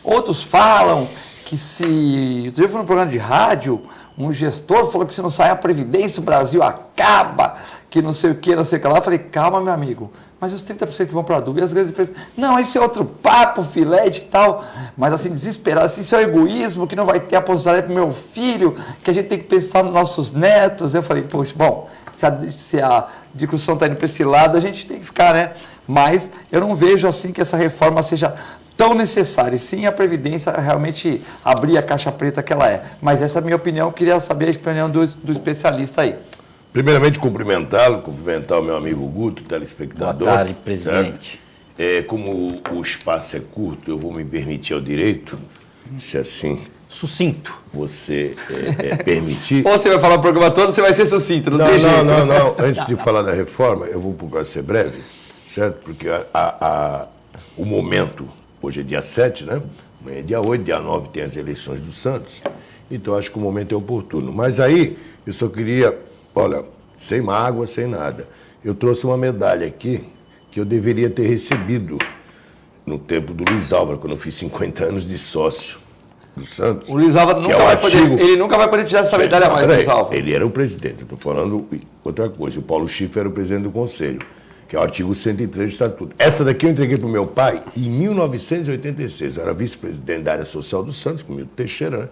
Outros falam que se... Outro dia foi num programa de rádio, um gestor falou que se não sair a Previdência, o Brasil acaba, que não sei o que, não sei o que lá. Eu falei, calma, meu amigo, mas os 30% que vão para a DRU e as grandes empresas... Não, esse é outro papo, filete e tal. Mas assim, desesperado, assim, isso é o egoísmo, que não vai ter aposentadoria para o meu filho, que a gente tem que pensar nos nossos netos. Eu falei, poxa, bom, se a discussão está indo para esse lado, a gente tem que ficar, né? Mas eu não vejo assim que essa reforma seja tão necessária. E sim, a Previdência realmente abrir a caixa preta que ela é. Mas essa é a minha opinião, eu queria saber a opinião do especialista aí. Primeiramente, cumprimentar o meu amigo Guto, telespectador. Boa tarde, presidente. Como o espaço é curto, eu vou me permitir ao direito, se assim... Sucinto. Você permitir... Ou você vai falar o programa todo, você vai ser sucinto, não tem jeito. Não. Antes de falar da reforma, eu vou procurar ser breve, certo? Porque o momento, hoje é dia 7, né? Amanhã é dia 8, dia 9 tem as eleições do Santos. Então, acho que o momento é oportuno. Mas aí, eu só queria... Olha, sem mágoa, sem nada. Eu trouxe uma medalha aqui que eu deveria ter recebido no tempo do Luiz Álvaro, quando eu fiz 50 anos de sócio do Santos. O Luiz Álvaro nunca vai poder tirar essa medalha mais, Luiz Álvaro. Ele era o presidente, eu estou falando outra coisa. O Paulo Schiff era o presidente do Conselho, que é o artigo 103 do Estatuto. Essa daqui eu entreguei para o meu pai em 1986. Eu era vice-presidente da área social do Santos, com o Milton Teixeira, né?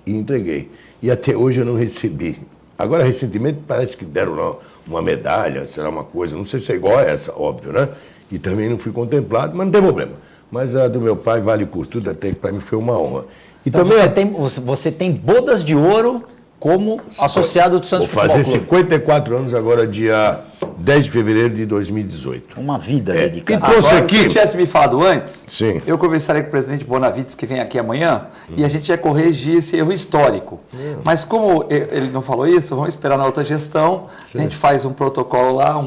E entreguei. E até hoje eu não recebi. Agora, recentemente, parece que deram uma medalha, será uma coisa, não sei se é igual a essa, óbvio, né? E também não fui contemplado, mas não tem problema. Mas a do meu pai vale por tudo, até que para mim foi uma honra. E então também você tem bodas de ouro como associado do Santos Futebol Clube. Vou fazer 54 anos agora, dia 10 de fevereiro de 2018. Uma vida dedicada. Agora, se você tivesse me falado antes, sim, eu conversaria com o presidente Bonavides, que vem aqui amanhã, e a gente ia corrigir esse erro histórico. Mas como ele não falou isso, vamos esperar na outra gestão, a gente faz um protocolo lá,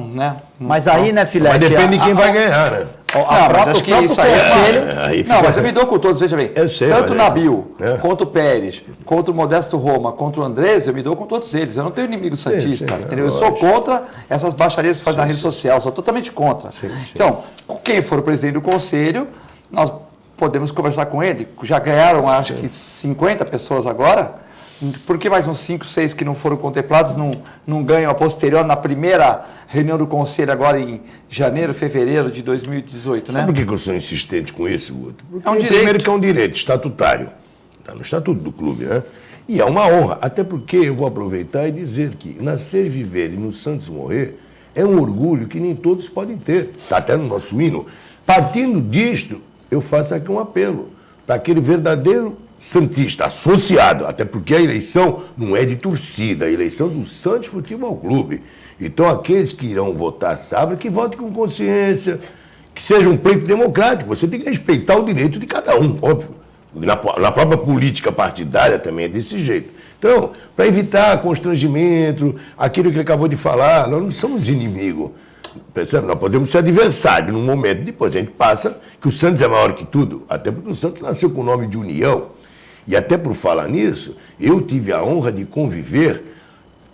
mas aí, né, Filete? Mas depende de quem vai ganhar, né? Mas acho que isso aí não, mas eu me dou com todos, veja bem. Tanto o Nabil, quanto o Pérez, contra o Modesto Roma, contra o Andrés, eu me dou com todos eles. Eu não tenho inimigo santista, entendeu? Eu sou contra essas baixarias que fazem na rede social, sou totalmente contra. Então, quem for o presidente do conselho, nós podemos conversar com ele. Já ganharam, acho que 50 pessoas agora. Por que mais uns 5, 6 que não foram contemplados não ganham a posterior na primeira reunião do Conselho agora em janeiro, fevereiro de 2018, né? Sabe por que eu sou insistente com isso, Guto? Porque é um direito. Primeiro que é um direito estatutário. Está no estatuto do clube, né? E é uma honra, até porque eu vou aproveitar e dizer que nascer e viver e no Santos morrer é um orgulho que nem todos podem ter. Está até no nosso hino. Partindo disto, eu faço aqui um apelo para aquele verdadeiro santista, associado, até porque a eleição não é de torcida, a eleição do Santos Futebol Clube. Então, aqueles que irão votar sábado, que votem com consciência, que seja um pleito democrático. Você tem que respeitar o direito de cada um, óbvio. Na própria política partidária também é desse jeito. Então, para evitar constrangimento, aquilo que ele acabou de falar, nós não somos inimigos. Percebe? Nós podemos ser adversários num momento, depois a gente passa que o Santos é maior que tudo, até porque o Santos nasceu com o nome de União. E até por falar nisso, eu tive a honra de conviver,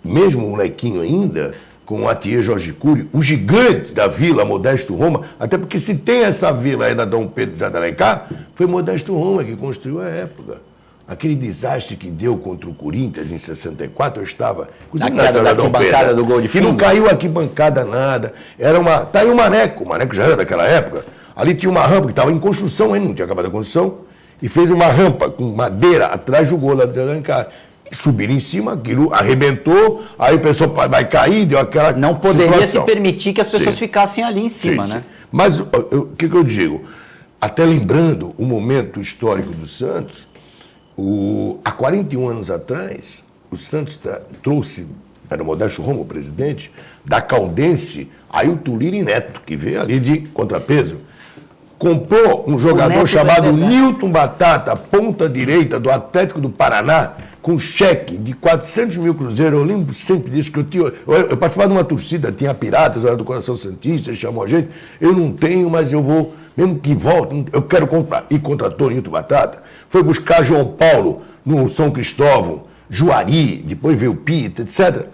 mesmo molequinho ainda, com o Atier Jorge Cury, o gigante da vila Modesto Roma, até porque se tem essa vila aí da Dom Pedro de Alencar, foi Modesto Roma que construiu a época. Aquele desastre que deu contra o Corinthians em 64, eu estava... Na queda da arquibancada do gol de fundo. Que não caiu arquibancada nada. Tá aí o Maneco já era daquela época. Ali tinha uma rampa que estava em construção ainda, não tinha acabado a construção, e fez uma rampa com madeira atrás do gol lá de Alencar. Subiram em cima, aquilo arrebentou, aí o pessoal vai cair, deu aquela não poderia situação. Se permitir que as pessoas ficassem ali em cima, né? Mas o que eu digo? Até lembrando o momento histórico do Santos, há 41 anos atrás, o Santos trouxe, era o Modesto Roma, o presidente, da Caldense, Ailton Lira e Neto, que veio ali de contrapeso. Comprou um jogador chamado Nilton Batata, ponta direita do Atlético do Paraná, com cheque de 400 mil cruzeiros. Eu lembro sempre disso, que eu participava de uma torcida, tinha Piratas, eu era do Coração Santista, ele chamou a gente. Eu não tenho, mas eu vou, mesmo que volte, eu quero comprar. E contratou Nilton Batata. Foi buscar João Paulo no São Cristóvão, Juari, depois veio Pita, etc.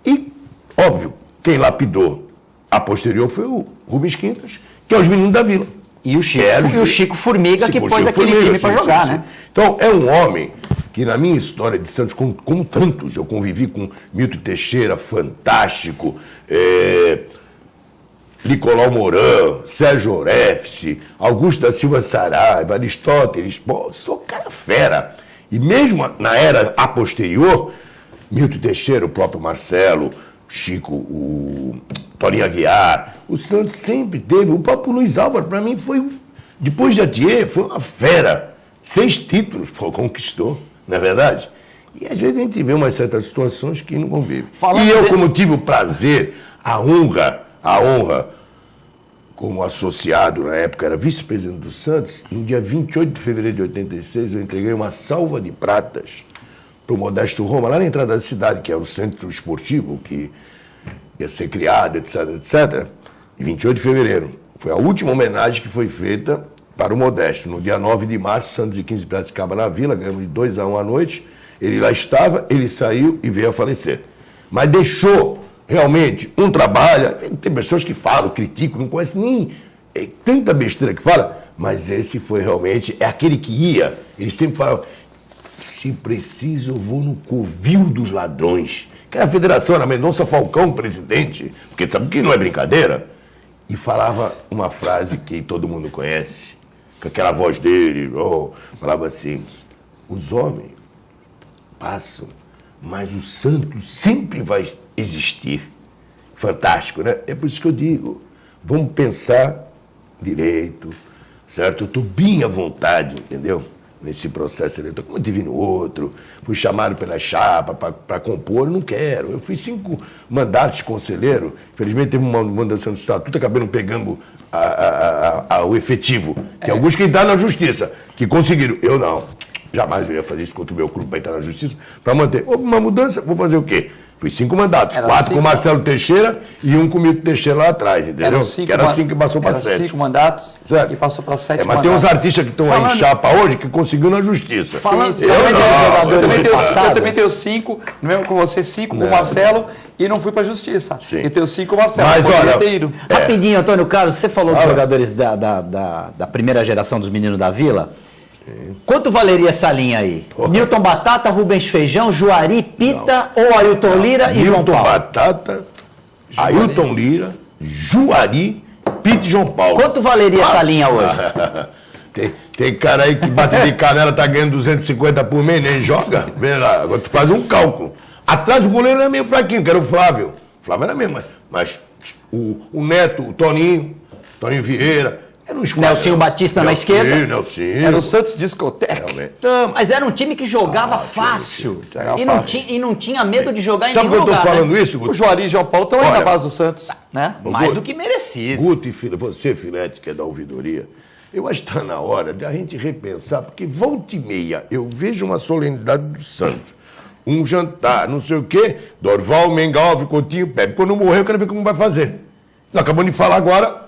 E, óbvio, quem lapidou a posterior foi o Rubens Quintas, que é os meninos da Vila. E o Chico Formiga, que pôs aquele time para jogar, né? Então, é um homem que, na minha história de Santos, como tantos, eu convivi com Milton Teixeira, fantástico, Nicolau Moran, Sérgio Orefse, Augusto da Silva Saraiva, Aristóteles, pô, sou cara fera. E mesmo na era a posterior, Milton Teixeira, o próprio Marcelo, Chico, o Toninho Aguiar, o Santos sempre teve, o próprio Luiz Álvaro, para mim, foi, depois de Atier, foi uma fera. 6 títulos, pô, conquistou, não é verdade? E às vezes a gente vê umas certas situações que não convivem. E eu, como tive o prazer, a honra, como associado, na época era vice-presidente do Santos, no dia 28 de fevereiro de 86, eu entreguei uma salva de pratas para o Modesto Roma, lá na entrada da cidade, que é o centro esportivo, que ia ser criado, etc, etc. E 28 de fevereiro. Foi a última homenagem que foi feita para o Modesto. No dia 9 de março, Santos e 15 de Piracicaba na Vila, ganhamos de 2-1 à noite. Ele lá estava, ele saiu e veio a falecer. Mas deixou realmente um trabalho. Tem pessoas que falam, criticam, não conhecem nem tanta besteira que fala, mas esse foi realmente, é aquele que ia. Ele sempre falava, se preciso eu vou no covil dos ladrões. Que era a federação, era Mendonça Falcão, presidente, porque sabe que não é brincadeira. E falava uma frase que todo mundo conhece, com aquela voz dele, falava assim, os homens passam, mas o santo sempre vai existir. Fantástico, né? É por isso que eu digo, vamos pensar direito, certo? Eu estou bem à vontade, entendeu? Nesse processo eleitoral, como eu tive no outro, fui chamado pela chapa para compor, não quero. Eu fui 5 mandatos de conselheiro, infelizmente teve uma mudança no estatuto, acabei não pegando o efetivo. Tem alguns que entraram na justiça, que conseguiram. Eu não. Jamais eu ia fazer isso contra o meu clube para entrar na justiça, para manter. Houve uma mudança, vou fazer o quê? Fui 5 mandatos, 4 com Marcelo Teixeira e 1 com o Milton Teixeira lá atrás, entendeu? Que era 5 que passou para 7. 5 mandatos e passou para 7 mandatos. Mas tem uns artistas que estão aí em chapa hoje que conseguiu na justiça. Eu também tenho 5, mesmo com você, 5 com o Marcelo e não fui para a justiça. Sim. Eu tenho 5 com o Marcelo. Mas olha, rapidinho, Antônio Carlos, você falou dos jogadores da primeira geração dos meninos da Vila. Quanto valeria essa linha aí? Nilton Batata, Rubens Feijão, Juari, Pita ou Ailton Lira e João Paulo? Nilton Batata, Ailton Lira, Juari, Pita e João Paulo. Quanto valeria essa linha hoje? Tem cara aí que bate de canela, tá ganhando 250 por mês, nem joga. Vê lá, agora tu faz um cálculo. Atrás do goleiro era meio fraquinho, que era o Flávio. O Flávio era mesmo, mas o Neto, o Toninho Vieira. Era um Nelsinho Batista na esquerda. Nelsinho. Era o Santos Discoteca. Mas era um time que jogava fácil. E não tinha medo de jogar em nenhum lugar. Sabe por que eu tô falando né? isso, Guto? O Juari e João Paulo estão aí na base do Santos. Né? Mais do que merecido. Guto e você, Filete, que é da ouvidoria, eu acho que está na hora de a gente repensar, porque volta e meia eu vejo uma solenidade do Santos. Um jantar, não sei o quê, Dorval, Mengalve, Coutinho, Pepe. Quando morrer, eu quero ver como vai fazer. Nós acabamos de falar agora.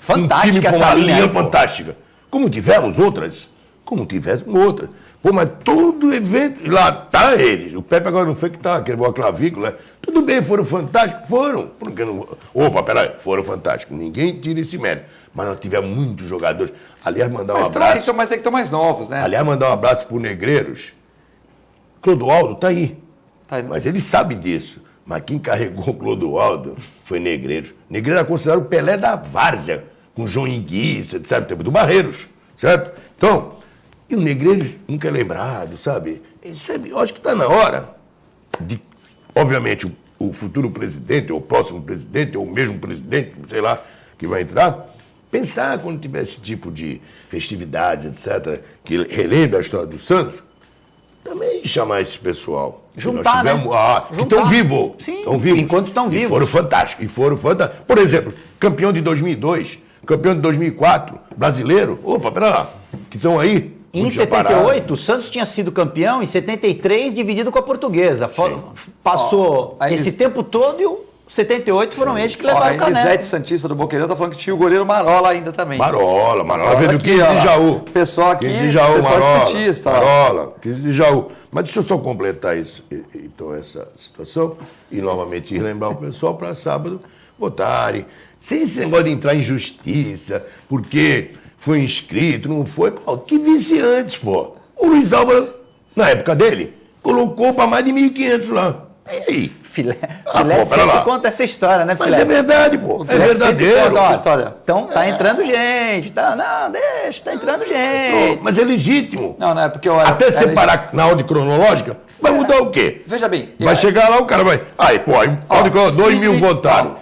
Fantástica essa linha. Fantástica. Como tivemos outras. Pô, mas todo evento, lá tá eles. O Pepe agora não foi que tá, quebrou a clavícula. Tudo bem, foram fantásticos? Foram. Porque não... Opa, peraí, foram fantásticos. Ninguém tira esse mérito. Mas nós tivemos muitos jogadores. Aliás, mandar um abraço. Mas tem que ter mais novos, né? Aliás, mandar um abraço pro Negreiros. Clodoaldo tá aí. Mas ele sabe disso. Mas quem carregou o Clodoaldo foi Negreiros. Negreiros era considerado o Pelé da várzea, com João Enguiça, etc. Tempo do Barreiros, certo? Então, e o Negreiros nunca é lembrado, sabe? Eu acho que está na hora de, obviamente, o futuro presidente, ou o próximo presidente, ou o mesmo presidente, sei lá, que vai entrar, pensar quando tiver esse tipo de festividades, etc., que relembre a história do Santos, também chamar esse pessoal. Juntar, né? Que estão vivos. Sim, enquanto estão vivos. E foram fantásticos. Por exemplo, campeão de 2002, campeão de 2004, brasileiro. Opa, pera lá. Que estão aí, Em 78, o Santos tinha sido campeão, em 73 dividido com a Portuguesa. Passou esse tempo todo e o 78 foram eles que levaram o caneco. A Elisete Santista do Boqueirão tá falando que tinha o goleiro Marola ainda também. Marola veio do 15 de Jaú. Pessoal aqui, 15 de Jaú, pessoal Marola, Santista. Marola, 15 de Jaú. Mas deixa eu só completar isso, então, essa situação e novamente relembrar o pessoal para sábado votarem. Sem esse negócio de entrar em justiça, porque foi inscrito, não foi. Pô, que vice antes, pô. O Luiz Álvaro, na época dele, colocou para mais de 1.500 lá. E aí? Filete sempre conta essa história, né, Filete? Mas é verdade, pô. É verdadeiro. Então tá entrando gente. Não, deixa, tá entrando gente. Mas é legítimo. Não é porque... Até separar na ordem cronológica, vai mudar o quê? Veja bem... Vai chegar lá, o cara vai... Aí, pô, 2.000 votaram.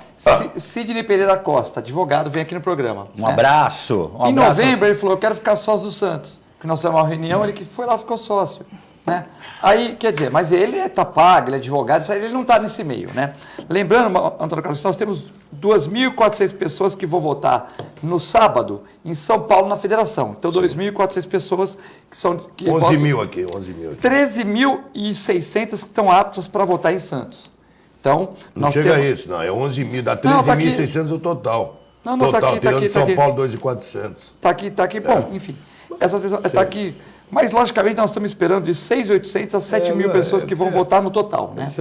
Sidney Pereira Costa, advogado, vem aqui no programa. Um abraço. Em novembro ele falou, eu quero ficar sócio do Santos. Porque nós fizemos uma reunião, ele que foi lá e ficou sócio. Né? Aí, quer dizer, mas ele está pago, ele é advogado, isso aí, ele não está nesse meio. Né? Lembrando, Antônio Carlos, nós temos 2.400 pessoas que vão votar no sábado em São Paulo, na federação. Então, 2.400 pessoas que são... 11 mil aqui, 11 mil aqui. 13.600 que estão aptas para votar em Santos. Então, não chega a isso, não. É 11 mil, dá 13.600 o total. Não, total, tá aqui, tirando tá São aqui. Paulo, 2.400. Tá aqui. Bom, enfim. Essas pessoas... Tá aqui... Mas, logicamente, nós estamos esperando de 6.800 a 7.000 pessoas que vão votar no total, né?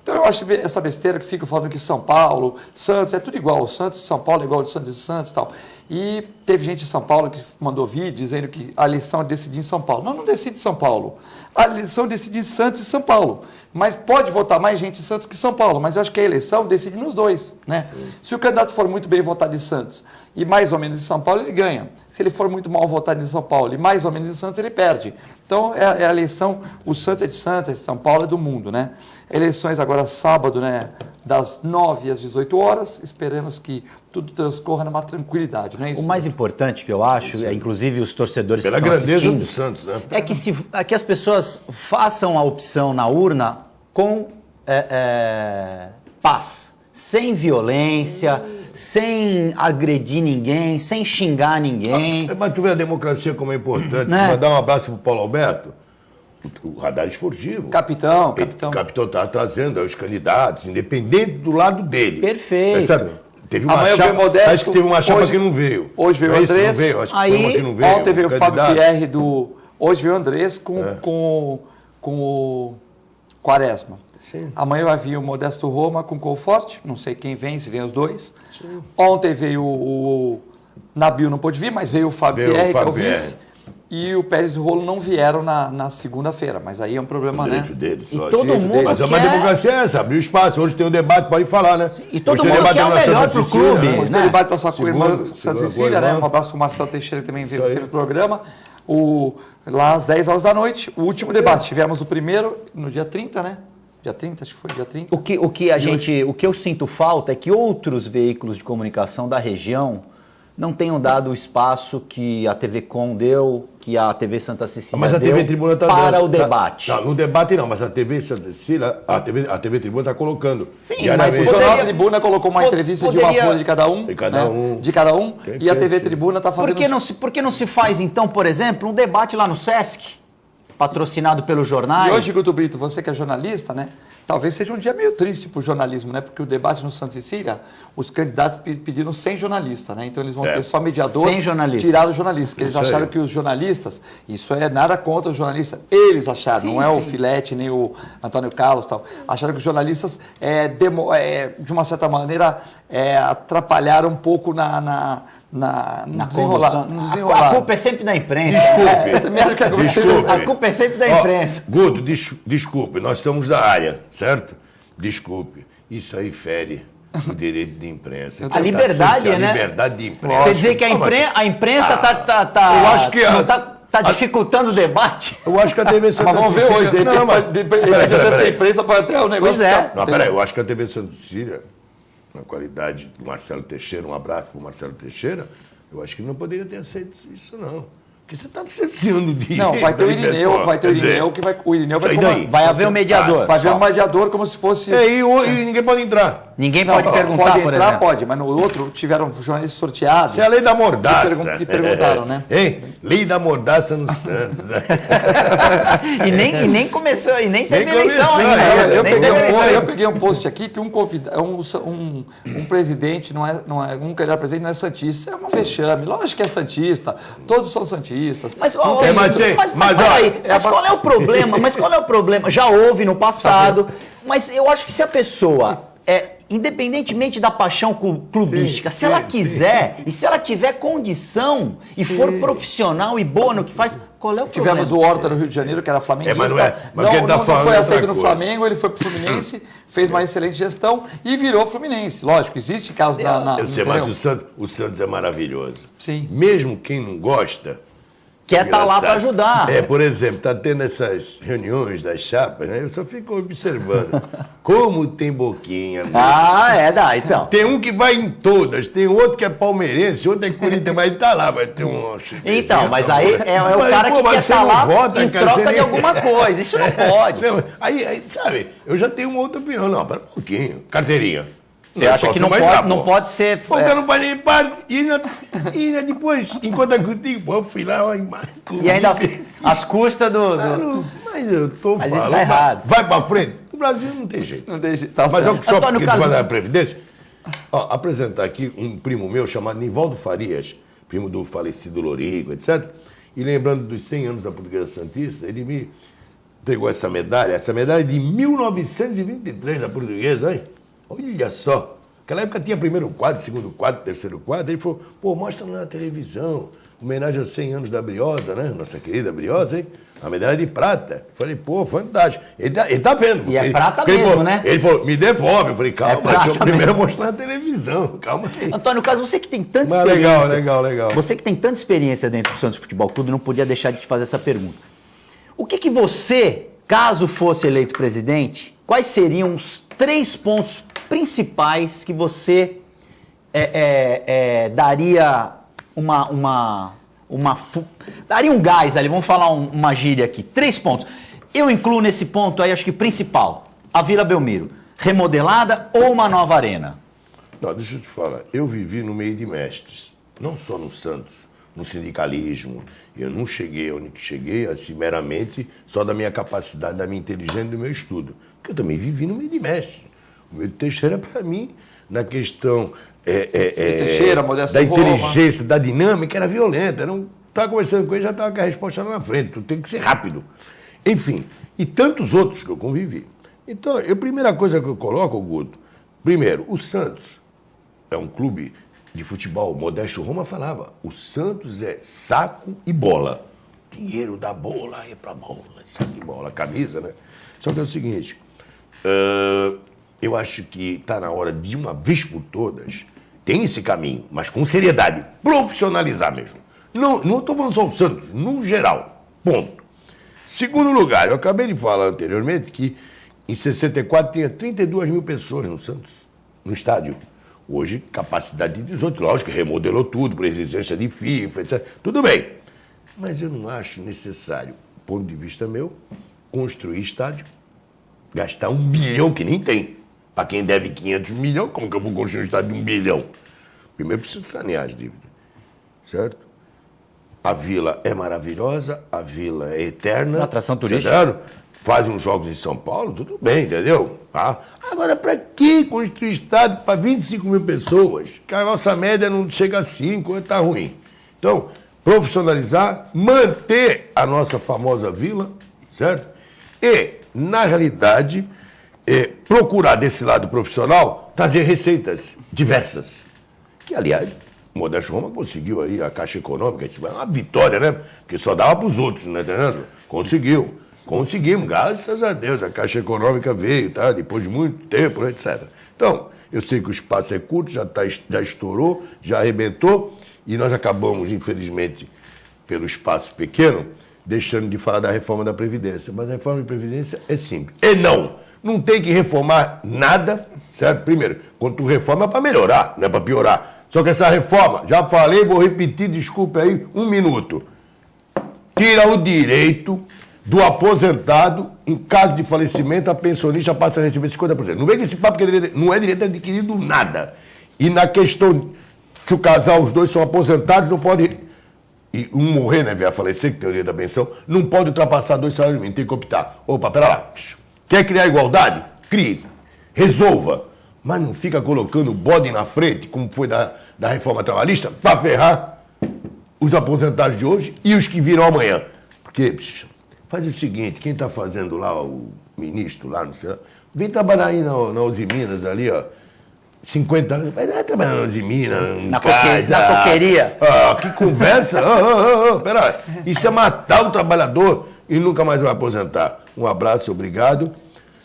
Então, eu acho essa besteira que fica falando que São Paulo, Santos, é tudo igual. O Santos e São Paulo é igual ao de Santos e Santos e tal. E teve gente de São Paulo que mandou vídeo dizendo que a eleição é decidir em São Paulo. Não decide em São Paulo. A eleição decide em Santos e São Paulo. Mas pode votar mais gente em Santos que em São Paulo. Mas eu acho que a eleição decide nos dois, né? Se o candidato for muito bem votado em Santos e mais ou menos em São Paulo, ele ganha. Se ele for muito mal votado em São Paulo e mais ou menos em Santos, ele perde. Então, é a eleição, o Santos é de Santos, é de São Paulo, é do mundo, né? Eleições agora sábado, né? Das 9 às 18 horas, esperamos que tudo transcorra numa tranquilidade, não é isso? O mais importante que eu acho, inclusive os torcedores pela que estão grandeza assistindo, do Santos, né? É que as pessoas façam a opção na urna com paz, sem violência, sem agredir ninguém, sem xingar ninguém. Mas tu vê a democracia como é importante. Né? Mandar um abraço pro Paulo Alberto, o radar esportivo. Capitão. O capitão está trazendo os candidatos, independente do lado dele. Perfeito. Sabe? Teve uma Amanhã chapa, Modesto, acho que teve uma chapa hoje, que não veio. Hoje veio o Andrés. Não veio? Acho que aí, foi uma que não veio. Ontem veio o Fábio Pierre do... Hoje veio o Andrés com o Quaresma. Sim. Amanhã vai vir o Modesto Roma com o Conforte, não sei quem vem, se vem os dois. Sim. Ontem veio o Nabil, não pôde vir, mas veio o Fábio Pierre, que é o vice. E o Pérez e o Rolo não vieram na segunda-feira, mas aí é um problema, né? Deles, e todo mundo mas é uma democracia essa, abriu espaço. Hoje tem um debate, pode falar, né? E todo mundo quer o melhor pro clube. Hoje tem debate só com o irmão Santa Cecília, né? Um abraço para o Marcelo Teixeira, que também veio sempre no programa. Lá às 10 horas da noite, o último debate. Tivemos o primeiro no dia 30, né? Dia 30, acho que foi dia 30. O que eu sinto falta é que outros veículos de comunicação da região não tenham dado o espaço que a TV Com deu, que a TV Santa Cecília mas a deu TV Tribuna tá para dando, o debate. Não, no debate não, mas a TV Santa Cecília, a TV Tribuna está colocando. Sim, mas o Jornal Tribuna colocou uma entrevista de uma folha de cada um. De cada um. E a TV Tribuna está fazendo... Por que não se faz, então, por exemplo, um debate lá no Sesc, patrocinado pelos jornais? E hoje, Guto Brito, você que é jornalista, né? Talvez seja um dia meio triste para o jornalismo, né? Porque o debate no Santa Cecília, os candidatos pediram sem jornalista, né? Então eles vão ter só mediador, sem jornalista. Tirar os jornalistas, porque eles acharam que os jornalistas, isso é nada contra os jornalistas, eles acharam, não é o Filete nem o Antônio Carlos tal, acharam que os jornalistas, de uma certa maneira, atrapalharam um pouco no desenrolar. A culpa é sempre da imprensa. Desculpe. A culpa é sempre da imprensa. Guto, desculpe, nós somos da área, certo? Desculpe. Isso aí fere o direito de imprensa. A liberdade, né? A liberdade de imprensa. Você dizer que a imprensa eu acho que está dificultando o debate. Eu acho que a TV Santa Cecília... Mas vamos ver hoje, depende dessa imprensa para até o negócio... Pois é. Não, peraí, eu acho que a TV Santa Cecília, na qualidade do Marcelo Teixeira, um abraço para o Marcelo Teixeira, eu acho que não poderia ter aceito isso, não. Porque você está cerceando o direito. Não, vai ter o Irineu, o Irineu vai haver um mediador. Vai haver um mediador como se fosse... E ninguém pode entrar. Ninguém pode perguntar, pode por entrar, exemplo. Pode, mas no outro tiveram jornalistas sorteados. Isso é a lei da mordaça. Que perguntaram, né? Hein? Lei da mordaça no Santos. Né? e nem começou, e nem teve eleição ainda. Eu peguei um post aqui que um presidente um candidato a presidente não é santista. Isso é uma vexame. Lógico que é santista. Todos são santistas. Mas qual é o problema? Mas qual é o problema? Já houve no passado, mas eu acho que se a pessoa independentemente da paixão clubística, se ela quiser e se ela tiver condição e for profissional e boa no que faz, qual é o problema? Tivemos o Horta no Rio de Janeiro, que era flamenguista, não foi aceito no Flamengo, ele foi pro Fluminense, fez uma excelente gestão e virou Fluminense. Lógico, existe casos Eu sei, mas o Santos é maravilhoso. Sim. Mesmo quem não gosta... Quer estar lá para ajudar. Por exemplo, está tendo essas reuniões das chapas, né? Eu só fico observando como tem boquinha. Então. Tem um que vai em todas, tem outro que é palmeirense, outro é Corinthians, mas está lá, vai ter um... Então, mas aí é o cara que quer estar lá em troca de alguma coisa, isso não pode. Não, aí, sabe, eu já tenho uma outra opinião. Não, pera um pouquinho, carteirinha. Você acha que não pode ser... Porque eu não parei de parte. E ainda depois, enquanto eu contigo, eu fui lá... E ainda às custas do... Mas eu tô falando... Mas isso tá errado. Vai pra frente. No Brasil não tem jeito. Não tem jeito. Tá mas certo. só porque tu vai dar a Previdência... apresentar aqui um primo meu chamado Nivaldo Farias, primo do falecido Lorigo, etc. E lembrando dos 100 anos da Portuguesa Santista, ele me entregou essa medalha de 1923 da Portuguesa, hein? Olha só, naquela época tinha primeiro quadro, segundo quadro, terceiro quadro. Ele falou, mostra na televisão, homenagem aos 100 anos da Briosa, né? Nossa querida Briosa, hein? A medalha de prata. Falei, fantástico. Ele tá vendo. E é prata mesmo, né? Ele falou, me devolve. Eu falei, calma, deixa eu primeiro mostrar na televisão, calma aí. Antônio Carlos, você que tem tanta experiência... Legal. Você que tem tanta experiência dentro do Santos Futebol Clube, não podia deixar de te fazer essa pergunta. O que você, caso fosse eleito presidente, quais seriam os 3 pontos principais que você daria daria um gás ali, vamos falar uma gíria aqui, 3 pontos. Eu incluo nesse ponto aí, acho que principal, a Vila Belmiro, remodelada ou uma nova arena? Não, deixa eu te falar, eu vivi no meio de mestres, não só no Santos, no sindicalismo. Eu não cheguei onde cheguei, assim, meramente só da minha capacidade, da minha inteligência e do meu estudo. Porque eu também vivi no meio de mestres. O meu Teixeira, para mim, na questão da inteligência, da dinâmica, era violenta. Estava conversando com ele, já estava com a resposta lá na frente. Tu tem que ser rápido. Enfim, e tantos outros que eu convivi. Então, a primeira coisa que eu coloco, Guto, primeiro, o Santos é um clube de futebol. Modesto Roma falava, o Santos é saco e bola. Dinheiro da bola é pra bola, saco e bola, camisa, né? Só que é o seguinte, eu acho que está na hora de uma vez por todas, tem esse caminho, mas com seriedade, profissionalizar mesmo. Não estou falando só o Santos, no geral, ponto. Segundo lugar, eu acabei de falar anteriormente que em 64 tinha 32 mil pessoas no Santos, no estádio. Hoje, capacidade de 18, lógico, remodelou tudo, por exigência de FIFA, etc. Tudo bem. Mas eu não acho necessário, do ponto de vista meu, construir estádio, gastar 1 bilhão que nem tem. Para quem deve 500 milhões, como que eu vou construir um estádio de 1 bilhão? Primeiro preciso sanear as dívidas, certo? A Vila é maravilhosa, a Vila é eterna. Uma atração turística. Certo? Fazem uns jogos em São Paulo, tudo bem, entendeu? Tá? Agora, para que construir estádio para 25 mil pessoas? Que a nossa média não chega a 5, está ruim. Então, profissionalizar, manter a nossa famosa vila, certo? E, na realidade, procurar desse lado profissional trazer receitas diversas. Que, aliás, o Modesto Roma conseguiu aí a Caixa Econômica, isso é uma vitória, né? Porque só dava para os outros, não é entendendo? Conseguimos, graças a Deus, a Caixa Econômica veio, tá? Depois de muito tempo, etc. Então, eu sei que o espaço é curto, já estourou, já arrebentou, e nós acabamos, infelizmente, pelo espaço pequeno, deixando de falar da reforma da Previdência. Mas a reforma da Previdência é simples. Não tem que reformar nada, certo? Primeiro, quando tu reforma é para melhorar, não é para piorar. Só que essa reforma, já falei, vou repetir, desculpe aí, 1 minuto. tira o direito do aposentado, em caso de falecimento, a pensionista passa a receber 50%. Não vem com esse papo que não é direito adquirido nada. E na questão, se o casal, os dois são aposentados, não pode, e um morrer, né, vier a falecer, que tem o direito da pensão, não pode ultrapassar 2 salários mínimos, tem que optar. Opa, pera lá, quer criar igualdade? Crie, resolva, mas não fica colocando o bode na frente, como foi da reforma trabalhista, para ferrar os aposentados de hoje e os que virão amanhã. Porque... faz o seguinte, quem está fazendo lá, o ministro lá, não sei lá, vem trabalhar aí na Uzi Minas ali, ó, 50 anos, vai trabalhar na Uzi Minas, na coqueria. Que conversa, pera, isso é matar o trabalhador e nunca mais vai aposentar. Um abraço, obrigado.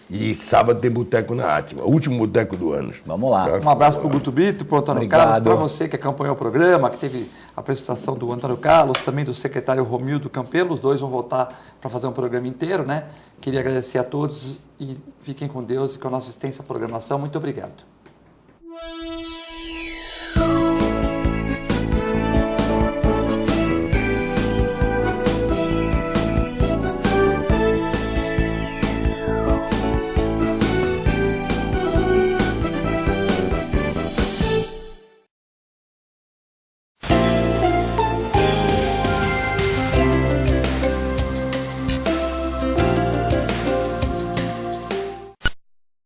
E sábado tem boteco na Átima, o último boteco do ano. Vamos lá. Um abraço para o Guto Brito, para o Antônio Carlos, para você que acompanhou o programa, que teve a apresentação do Antônio Carlos, também do secretário Romildo Campelo. Os dois vão voltar para fazer um programa inteiro, né? Queria agradecer a todos e fiquem com Deus e com a nossa extensa programação. Muito obrigado.